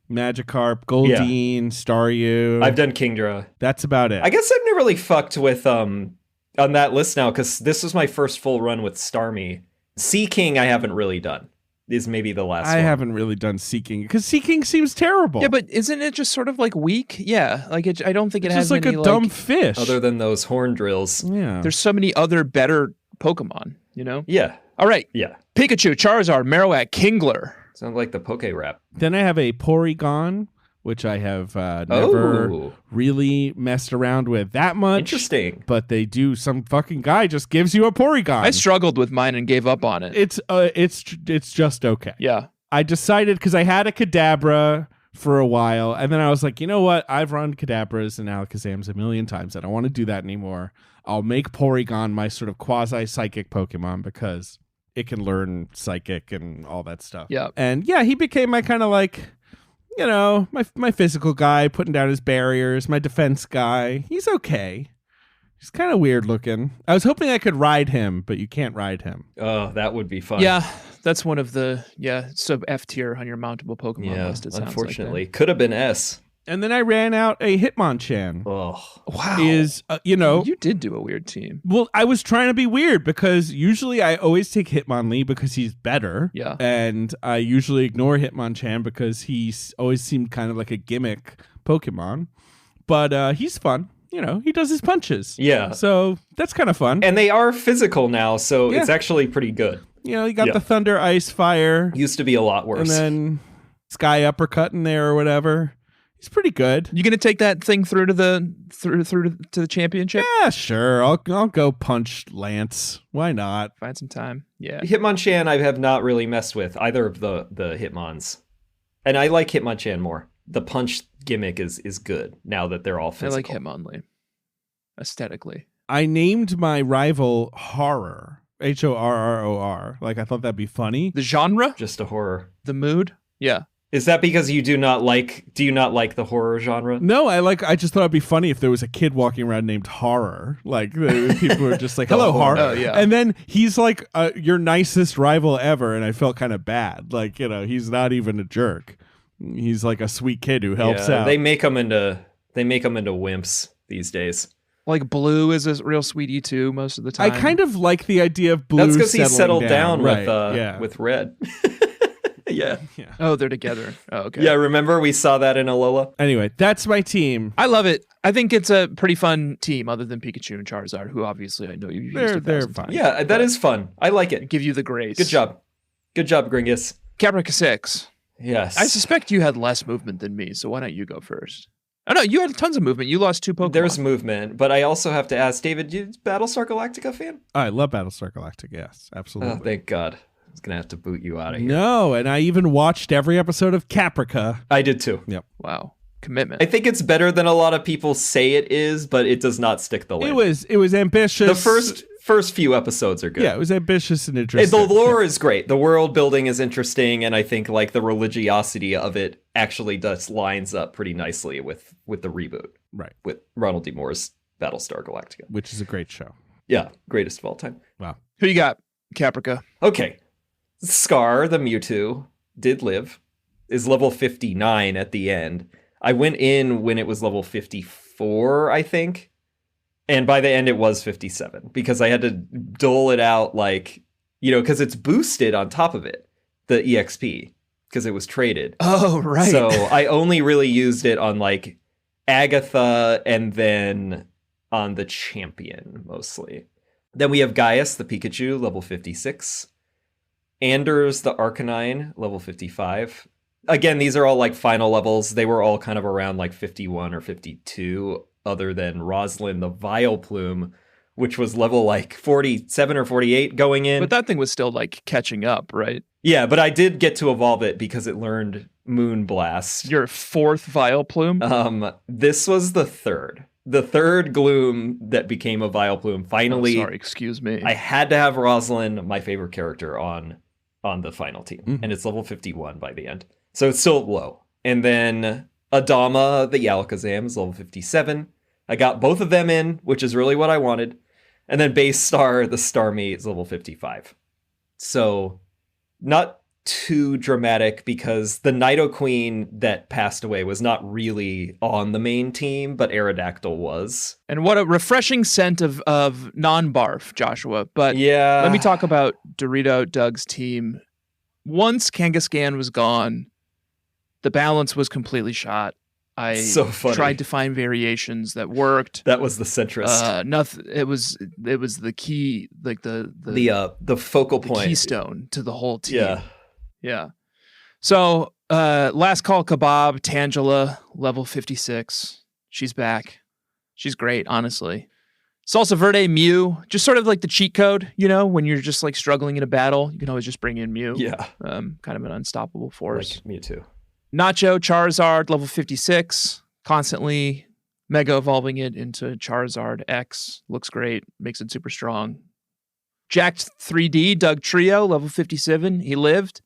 Magikarp, Goldeen, Staryu. I've done Kingdra. That's about it. I guess I've never really fucked with on that list now because this was my first full run with Starmie. Sea King I haven't really done. Is maybe the last one. I haven't really done Seeking because Seeking seems terrible. Yeah, but isn't it just sort of like weak? Yeah, like I don't think it has just like any, a dumb fish. Other than those horn drills. Yeah. There's so many other better Pokemon, you know? Yeah. All right. Yeah. Pikachu, Charizard, Marowak, Kingler. Sounds like the Poke Rap. Then I have a Porygon, which I have never really messed around with that much. Interesting. But they do. Some fucking guy just gives you a Porygon. I struggled with mine and gave up on it. It's just okay. Yeah. I decided because I had a Kadabra for a while, and then I was like, you know what? I've run Kadabras and Alakazams a million times. I don't want to do that anymore. I'll make Porygon my sort of quasi-psychic Pokemon because it can learn psychic and all that stuff. Yeah. And yeah, he became my kind of like, you know, my physical guy, putting down his barriers, my defense guy. He's okay. He's kind of weird looking. I was hoping I could ride him, but you can't ride him. Oh, that would be fun. Yeah, that's one of the sub F tier on your mountable Pokemon list. It sounds unfortunately. like Could have been S. And then I ran out a Hitmonchan. Oh, wow. You did do a weird team. Well, I was trying to be weird because usually I always take Hitmonlee because he's better. Yeah. And I usually ignore Hitmonchan because he's always seemed kind of like a gimmick Pokemon. But he's fun. You know, he does his punches. Yeah. So that's kind of fun. And they are physical now, so it's actually pretty good. You know, you got the Thunder, Ice, Fire. Used to be a lot worse. And then Sky Uppercut in there or whatever. He's pretty good. You gonna take that thing through to the championship? Yeah, sure. I'll go punch Lance. Why not? Find some time. Yeah. Hitmonchan I have not really messed with either of the Hitmons. And I like Hitmonchan more. The punch gimmick is good now that they're all physical. I like Hitmonlee aesthetically. I named my rival Horror. Horror. Like I thought that'd be funny. The genre? Just a horror. The mood? Yeah. Is that because you do you not like the horror genre? No, I just thought it'd be funny if there was a kid walking around named Horror. Like people were just like, "Hello, Horror." Oh, yeah. And then he's like your nicest rival ever, and I felt kind of bad. Like, you know, he's not even a jerk. He's like a sweet kid who helps out. They make them into wimps these days. Like Blue is a real sweetie too most of the time. I kind of like the idea of Blue. That's because he settled down right. with Red. Yeah. Oh, they're together. Oh, okay. Yeah, remember we saw that in Alola? Anyway, that's my team. I love it. I think it's a pretty fun team, other than Pikachu and Charizard, who obviously I know you've used They're 1,000 fine. times. Yeah, that is fun. I like it. Give you the grace. Good job. Good job, Gringus. Caprica 6. Yes. I suspect you had less movement than me, so why don't you go first? Oh, no, you had tons of movement. You lost 2 Pokemon. There's movement, but I also have to ask, David, you Battlestar Galactica fan? I love Battlestar Galactica. Yes, absolutely. Oh, thank God. I was going to have to boot you out of here. No, and I even watched every episode of Caprica. I did too. Yep. Wow. Commitment. I think it's better than a lot of people say it is, but it does not stick the landing. It was ambitious. The first few episodes are good. Yeah, it was ambitious and interesting. The lore is great. The world building is interesting, and I think like the religiosity of it actually does lines up pretty nicely with the reboot. Right. With Ronald D. Moore's Battlestar Galactica. Which is a great show. Yeah, greatest of all time. Wow. Who you got? Caprica. Okay. Scar, the Mewtwo, did live, is level 59 at the end. I went in when it was level 54, I think. And by the end, it was 57 because I had to dole it out like, because it's boosted on top of it, the EXP, because it was traded. Oh, right. So I only really used it on like Agatha and then on the champion mostly. Then we have Gaius, the Pikachu, level 56. Anders, the Arcanine, level 55. Again, these are all like final levels. They were all kind of around like 51 or 52, other than Roslyn, the Vileplume, which was level like 47 or 48 going in. But that thing was still like catching up, right? Yeah, but I did get to evolve it because it learned Moonblast. Your 4th Vileplume? This was the third. The third Gloom that became a Vileplume. Finally, sorry, excuse me. I had to have Roslyn, my favorite character, on the final team. And it's level 51 by the end. So it's still low. And then Adama, the Alakazam, is level 57. I got both of them in, which is really what I wanted. And then Base Star, the Starmie, is level 55. So not too dramatic because the Nidoqueen that passed away was not really on the main team, but Aerodactyl was. And what a refreshing scent of non-barf, Joshua. But yeah, let me talk about Dorito Doug's team. Once Kangaskhan was gone, the balance was completely shot. I tried to find variations that worked. That was the centrist. Nothing. It was the key, like the focal point, keystone to the whole team. Yeah. Yeah. So, last call kebab, Tangela, level 56. She's back. She's great, honestly. Salsa Verde, Mew, just sort of like the cheat code, when you're just like struggling in a battle, you can always just bring in Mew. Yeah. Kind of an unstoppable force. Like Mewtwo. Nacho, Charizard, level 56, constantly mega evolving it into Charizard X. Looks great, makes it super strong. Jacked 3D, Doug Trio, level 57. He lived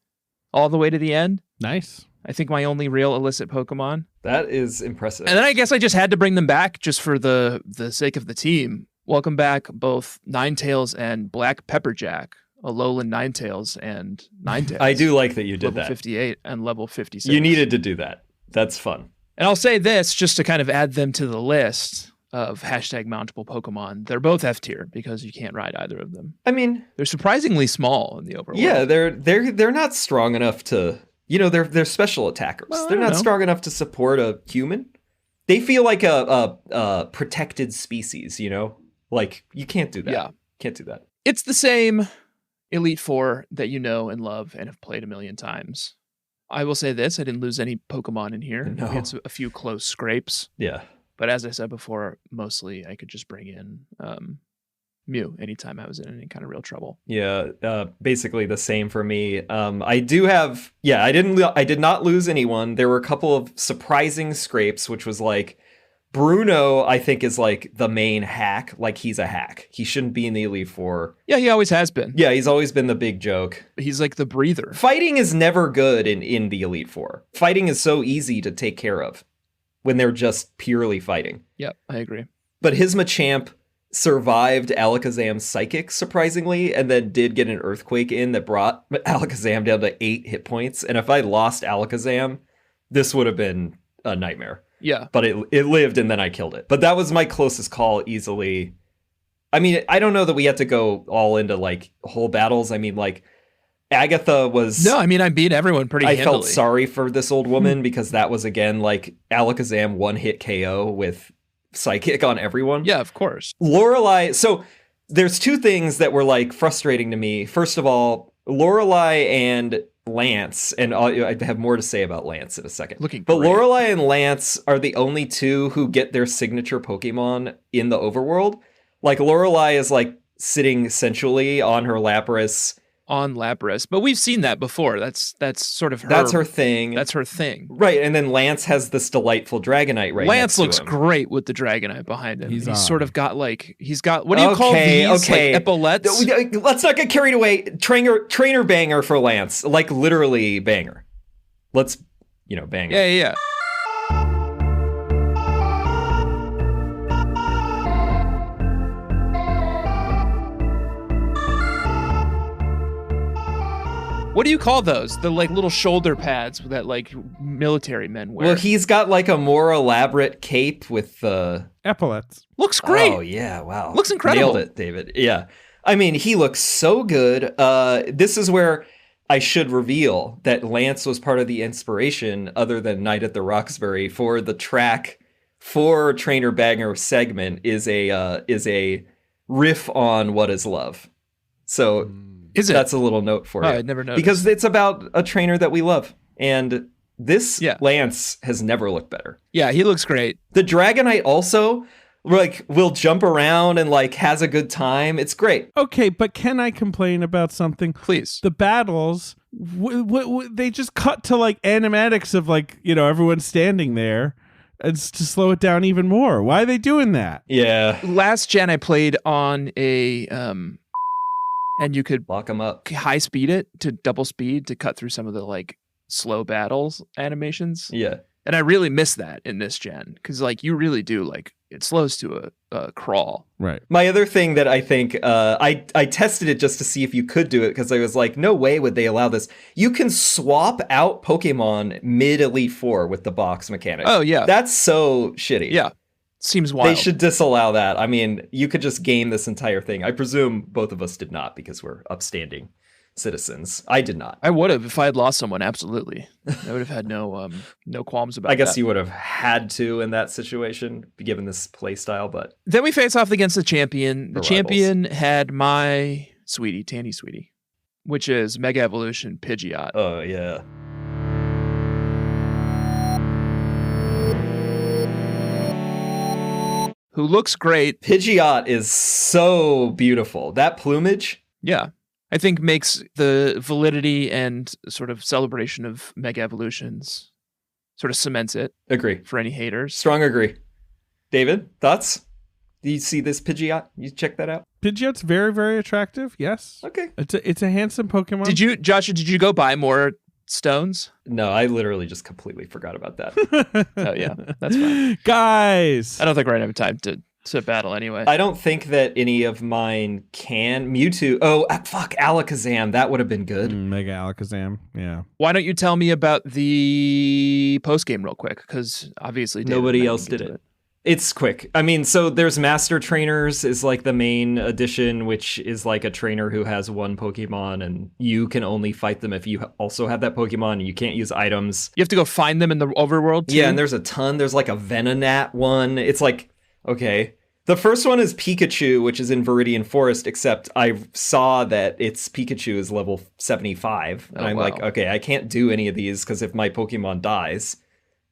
all the way to the end. Nice. I think my only real illicit Pokemon. That is impressive. And then I guess I just had to bring them back just for the sake of the team. Welcome back both Ninetales and Black Pepperjack, Alolan Ninetales and Ninetales. I do like that you did level that. 58 and level 56. You needed to do that. That's fun. And I'll say this just to kind of add them to the list of hashtag mountable Pokemon. They're both F tier because you can't ride either of them. I mean, they're surprisingly small in the overworld. Yeah, they're not strong enough to, they're special attackers. Well, they're not strong enough to support a human. They feel like a protected species, Like you can't do that. Yeah. Can't do that. It's the same Elite Four that you know and love and have played a million times. I will say this, I didn't lose any Pokemon in here. No. We had a few close scrapes. Yeah. But as I said before, mostly I could just bring in Mew anytime I was in any kind of real trouble. Yeah, basically the same for me. I did not lose anyone. There were a couple of surprising scrapes, which was like Bruno, I think, is like the main hack. Like he's a hack. He shouldn't be in the Elite Four. Yeah, he always has been. Yeah, he's always been the big joke. He's like the breather. Fighting is never good in the Elite Four. Fighting is so easy to take care of when they're just purely fighting. Yep, I agree. But his Machamp survived Alakazam's Psychic, surprisingly, and then did get an Earthquake in that brought Alakazam down to 8 hit points. And if I lost Alakazam, this would have been a nightmare. Yeah. But it lived, and then I killed it. But that was my closest call easily. I mean, I don't know that we had to go all into, like, whole battles. I mean, like, Agatha was... No, I mean, I beat everyone pretty I handily. felt sorry for this old woman because that was, again, like Alakazam one-hit KO with Psychic on everyone. Yeah, of course. Lorelei... So there's two things that were, like, frustrating to me. First of all, Lorelei and Lance, and I have more to say about Lance in a second. Looking But great. Lorelei and Lance are the only two who get their signature Pokemon in the overworld. Like, Lorelei is, like, sitting sensually on her Lapras. On Lapras, but we've seen that before. That's sort of her. That's her thing. That's her thing. Right, and then Lance has this delightful Dragonite right Lance next to looks him. great with the Dragonite behind him. He's on. sort of got like what do you call these? Okay. Like epaulets? Let's not get carried away. Trainer banger for Lance, like literally banger. Let's bang. Yeah. What do you call those? The like little shoulder pads that like military men wear. Well, he's got like a more elaborate cape with Epaulets. Looks great. Oh yeah, wow. Looks incredible. Nailed it, David. Yeah. I mean, he looks so good. This is where I should reveal that Lance was part of the inspiration, other than Night at the Roxbury, for the track for Trainer Banger segment is a riff on What Is Love. So Is it? that's a little note for you. I'd never noticed. Because it's about a trainer that we love. And this Yeah. Lance has never looked better. Yeah, he looks great. The Dragonite also like will jump around and like has a good time. It's great. Okay, but can I complain about something? Please. The battles, they just cut to like animatics of like, everyone standing there. It's to slow it down even more. Why are they doing that? Yeah. Last gen I played on a and you could Lock him up. high speed it to double speed to cut through some of the like slow battles animations. Yeah. And I really miss that in this gen because like you really do like it slows to a crawl. Right. My other thing that I think I tested it just to see if you could do it because I was like, no way would they allow this. You can swap out Pokemon mid Elite Four with the box mechanic. Oh yeah, That's so shitty. yeah, seems wild. They should disallow that. I mean, you could just game this entire thing. I presume both of us did not because we're upstanding citizens. I did not. I would have if I had lost someone. Absolutely, I would have had no qualms about. I guess that. you would have had to in that situation, given this play style, but Then we face off against the champion. The The champion had my sweetie, Tandy Sweetie, which is Mega Evolution Pidgeot. oh yeah. Who looks great. Pidgeot is so beautiful. That plumage. Yeah. I think makes the validity and sort of celebration of Mega Evolutions sort of cements it Agree. for any haters. Strong agree. David, thoughts? Do you see this Pidgeot? You check that out? Pidgeot's very, very attractive. Yes. Okay. It's a handsome Pokemon. Joshua, did you go buy more stones? No, I literally just completely forgot about that. Oh, yeah. That's fine. Guys. I don't think we're going to have time to battle anyway. I don't think that any of mine can. Mewtwo. Oh, fuck. Alakazam. That would have been good. Mega Alakazam. Yeah. Why don't you tell me about the postgame real quick? Because obviously David Nobody and I else can did get it. to It's quick. I mean, so there's Master Trainers is like the main addition, which is like a trainer who has one Pokemon and you can only fight them if you also have that Pokemon and you can't use items. You have to go find them in the overworld too? Yeah, and there's a ton. There's like a Venonat one. It's like, okay. The first one is Pikachu, which is in Viridian Forest, except I saw that its Pikachu is level 75. And Oh, I'm wow. like, okay, I can't do any of these because if my Pokemon dies,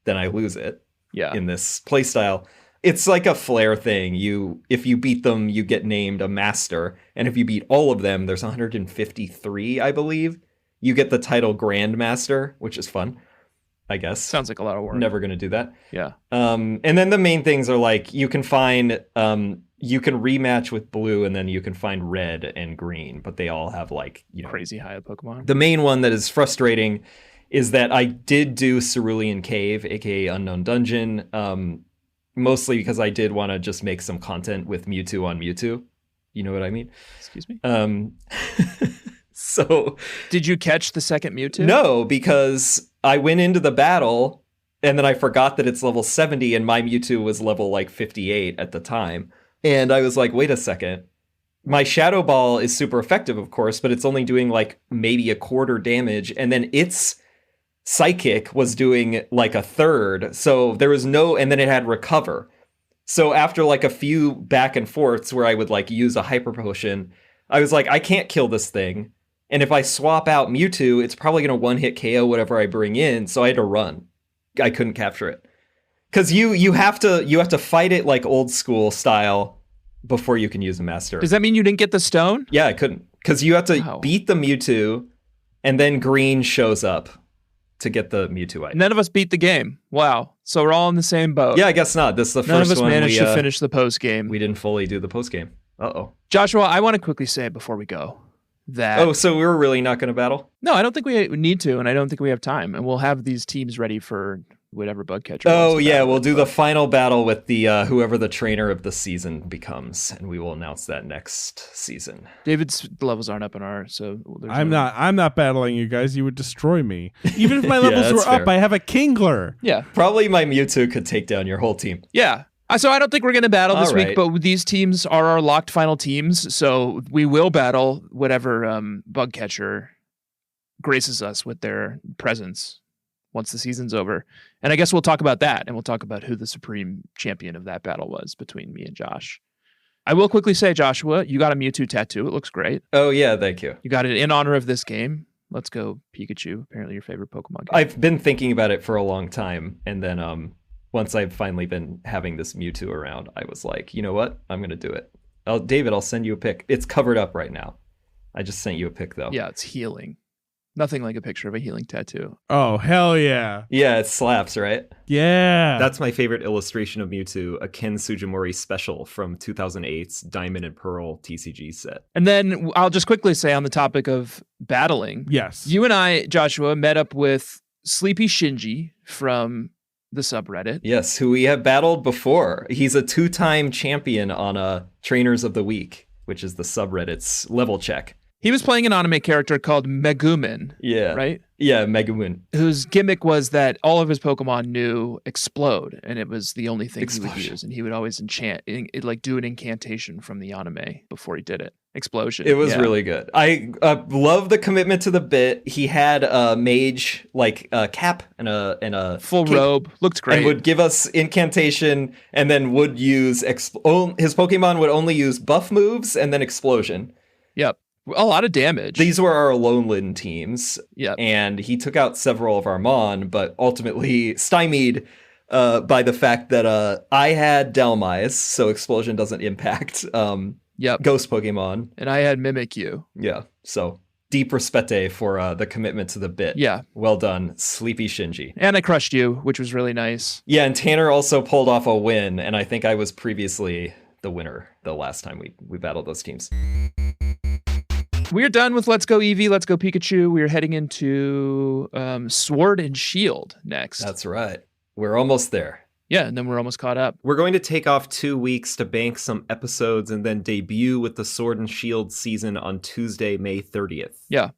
then I lose it Yeah. in this playstyle. It's like a flare thing. If you beat them, you get named a master. And if you beat all of them, there's 153, I believe. You get the title Grandmaster, which is fun, I guess. Sounds like a lot of work. Never going to do that. Yeah. And then the main things are like you can find you can rematch with blue and then you can find red and green, but they all have like, Crazy high Pokemon. the main one that is frustrating is that I did do Cerulean Cave, aka Unknown Dungeon, mostly because I did want to just make some content with Mewtwo on Mewtwo. You know what I mean? Excuse me? So Did you catch the second Mewtwo? no, because I went into the battle and then I forgot that it's level 70 and my Mewtwo was level like 58 at the time. And I was like, wait a second. my Shadow Ball is super effective, of course, but it's only doing like maybe a quarter damage. And then its Psychic was doing like a third. So there was no, and then it had Recover. So after like a few back and forths where I would like use a Hyper Potion, I was like, I can't kill this thing. And if I swap out Mewtwo, it's probably going to one-hit KO whatever I bring in. So I had to run. I couldn't capture it. Because you have to fight it like old school style before you can use a master. Does that mean you didn't get the stone? Yeah, I couldn't. Because you have to beat the Mewtwo, and then green shows up to get the Mewtwo item. None of us beat the game. Wow. So we're all in the same boat. Yeah, I guess not. This is the None first of us one managed to finish the post game. We didn't fully do the post game. Uh-oh. Joshua, I want to quickly say before we go that... Oh, so we're really not going to battle? No, I don't think we need to, and I don't think we have time. And we'll have these teams ready for whatever bug catcher. Oh, yeah, we'll do the final battle with the whoever the trainer of the season becomes, and we will announce that next season. David's levels aren't up in ours, so I'm not battling you guys. You would destroy me. Even if my levels were fair. up, I have a Kingler. Yeah. Probably my Mewtwo could take down your whole team. Yeah. So I don't think we're going to battle this week, but these teams are our locked final teams, so we will battle whatever bug catcher graces us with their presence once the season's over. And I guess we'll talk about that, and we'll talk about who the supreme champion of that battle was between me and Josh. I will quickly say, Joshua, you got a Mewtwo tattoo. It looks great. Oh, yeah, thank you. You got it in honor of this game. Let's go Pikachu, apparently your favorite Pokemon game. I've been thinking about it for a long time, and then once I've finally been having this Mewtwo around, I was like, you know what? I'm going to do it. David, I'll send you a pic. It's covered up right now. I just sent you a pic, though. Yeah, it's healing. Nothing like a picture of a healing tattoo. Oh, hell yeah. Yeah, it slaps, right? Yeah. That's my favorite illustration of Mewtwo, a Ken Sujimori special from 2008's Diamond and Pearl TCG set. And then I'll just quickly say on the topic of battling. Yes. You and I, Joshua, met up with Sleepy Shinji from the subreddit. Yes, who we have battled before. He's a 2-time champion on Trainers of the Week, which is the subreddit's level check. He was playing an anime character called Megumin. Yeah. Right? Yeah, Megumin. Whose gimmick was that all of his Pokemon knew Explode, and it was the only thing he would use. And he would always do an incantation from the anime before he did it. Explosion. It was really good. I love the commitment to the bit. He had a mage cap and a full robe. Looked great. And would give us incantation, and then would use his Pokemon would only use buff moves and then explosion. Yep. A lot of damage. These were our Alolan teams. Yep. And he took out several of our Mon, but ultimately stymied by the fact that I had Dhelmise, so explosion doesn't impact Ghost Pokemon. And I had Mimikyu. Yeah, so deep respete for the commitment to the bit. Yeah. Well done, Sleepy Shinji. And I crushed you, which was really nice. Yeah, and Tanner also pulled off a win, and I think I was previously the winner the last time we battled those teams. We're done with Let's Go Eevee, Let's Go Pikachu. We're heading into Sword and Shield next. That's right. We're almost there. Yeah, and then we're almost caught up. We're going to take off 2 weeks to bank some episodes and then debut with the Sword and Shield season on Tuesday, May 30th. Yeah.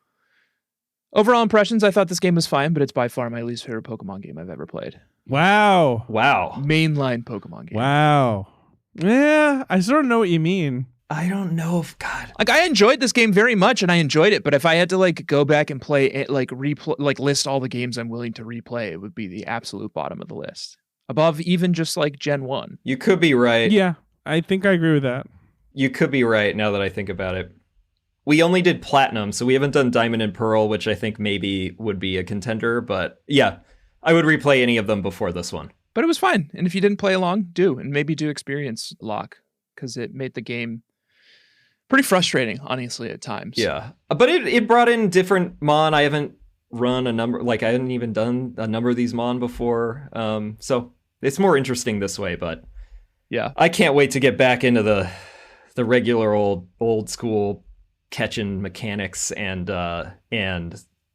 Overall impressions, I thought this game was fine, but it's by far my least favorite Pokemon game I've ever played. Wow. Mainline Pokemon game. Wow. Yeah, I sort of know what you mean. I don't know if I enjoyed this game very much, and I enjoyed it. But if I had to go back and play it, list all the games I'm willing to replay, it would be the absolute bottom of the list, above even just Gen 1. You could be right. Yeah, I think I agree with that. You could be right now that I think about it. We only did Platinum, so we haven't done Diamond and Pearl, which I think maybe would be a contender. But yeah, I would replay any of them before this one. But it was fine, and if you didn't play along, and maybe do Experience Lock, because it made the game pretty frustrating, honestly, at times. Yeah. But it brought in different Mon. I haven't run a number, I hadn't even done a number of these Mon before. So it's more interesting this way, but yeah, I can't wait to get back into the regular old school catching mechanics and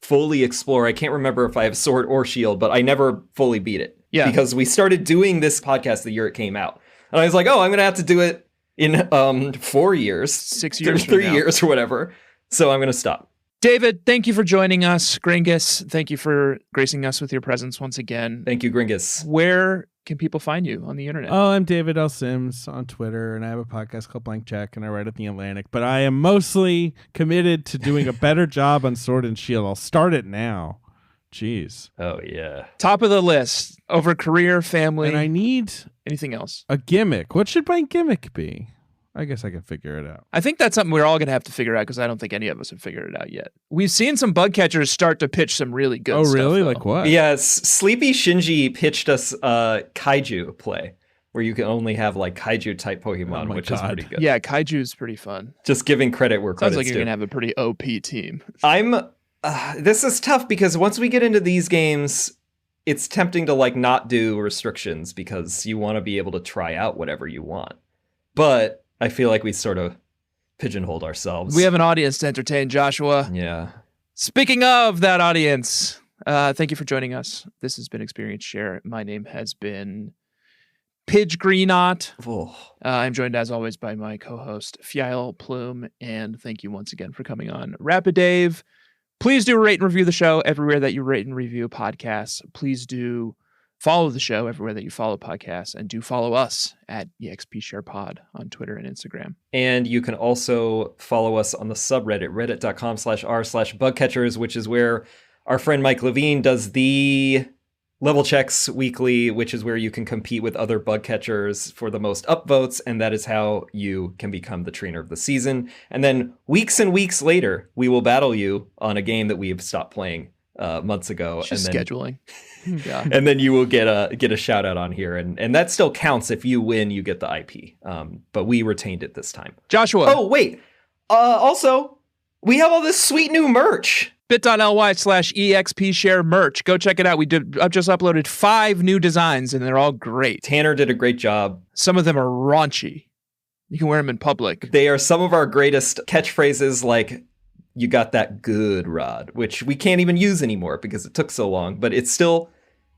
fully explore. I can't remember if I have Sword or Shield, but I never fully beat it. Yeah. Because we started doing this podcast the year it came out. And I was like, I'm going to have to do it in 4 years, 6 years, 3 years or whatever. So I'm going to stop. David, thank you for joining us. Gringus, thank you for gracing us with your presence once again. Thank you, Gringus. Where can people find you on the internet? Oh, I'm David L. Sims on Twitter, and I have a podcast called Blank Check, and I write at The Atlantic. But I am mostly committed to doing a better job on Sword and Shield. I'll start it now. Jeez. Oh, yeah. Top of the list over career, family. And I need anything else? a gimmick. What should my gimmick be? I guess I can figure it out. I think that's something we're all going to have to figure out because I don't think any of us have figured it out yet. We've seen some bug catchers start to pitch some really good stuff. Oh, really? Though. Like what? Yes, Sleepy Shinji pitched us Kaiju play, where you can only have like Kaiju type Pokemon, which is pretty good. Yeah, Kaiju's pretty fun. Just giving credit where credit's Sounds like you're due. going to have a pretty OP team. This is tough because once we get into these games, it's tempting to like not do restrictions because you want to be able to try out whatever you want. But I feel like we sort of pigeonholed ourselves. We have an audience to entertain, Joshua. Yeah. Speaking of that audience, thank you for joining us. This has been Experience Share. My name has been Pidge Greenot. Oh. I'm joined, as always, by my co-host, Fial Plume, and thank you once again for coming on. Rapid Dave, please do rate and review the show everywhere that you rate and review podcasts. Please do follow the show everywhere that you follow podcasts, and do follow us at EXPSharePod on Twitter and Instagram. And you can also follow us on the subreddit, reddit.com/r/bugcatchers, which is where our friend Mike Levine does the level checks weekly, which is where you can compete with other bug catchers for the most upvotes, and that is how you can become the trainer of the season. And then weeks and weeks later, we will battle you on a game that we have stopped playing months ago. It's just scheduling. Yeah. And then you will get a shout out on here, and that still counts. If you win, you get the IP. But we retained it this time. Joshua. Oh wait. Also, we have all this sweet new merch. bit.ly/EXPshare merch. Go check it out. I've just uploaded 5 new designs, and they're all great. Tanner did a great job. Some of them are raunchy. You can wear them in public. They are some of our greatest catchphrases, like "You got that good, Rod," which we can't even use anymore because it took so long, but it's still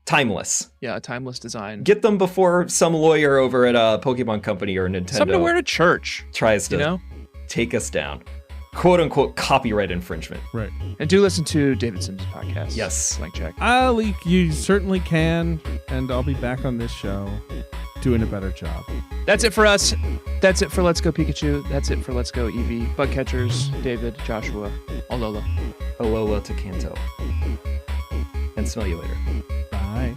timeless. Yeah, a timeless design. Get them before some lawyer over at a Pokemon company or Nintendo Something to wear to church. tries to take us down. Quote unquote copyright infringement. Right. And do listen to David Sims' podcast. Yes. Blank Check. You certainly can, and I'll be back on this show doing a better job. That's it for us. That's it for Let's Go Pikachu. That's it for Let's Go Eevee. Bug catchers, David, Joshua, Alola. Alola to Kanto. And smell you later. Bye.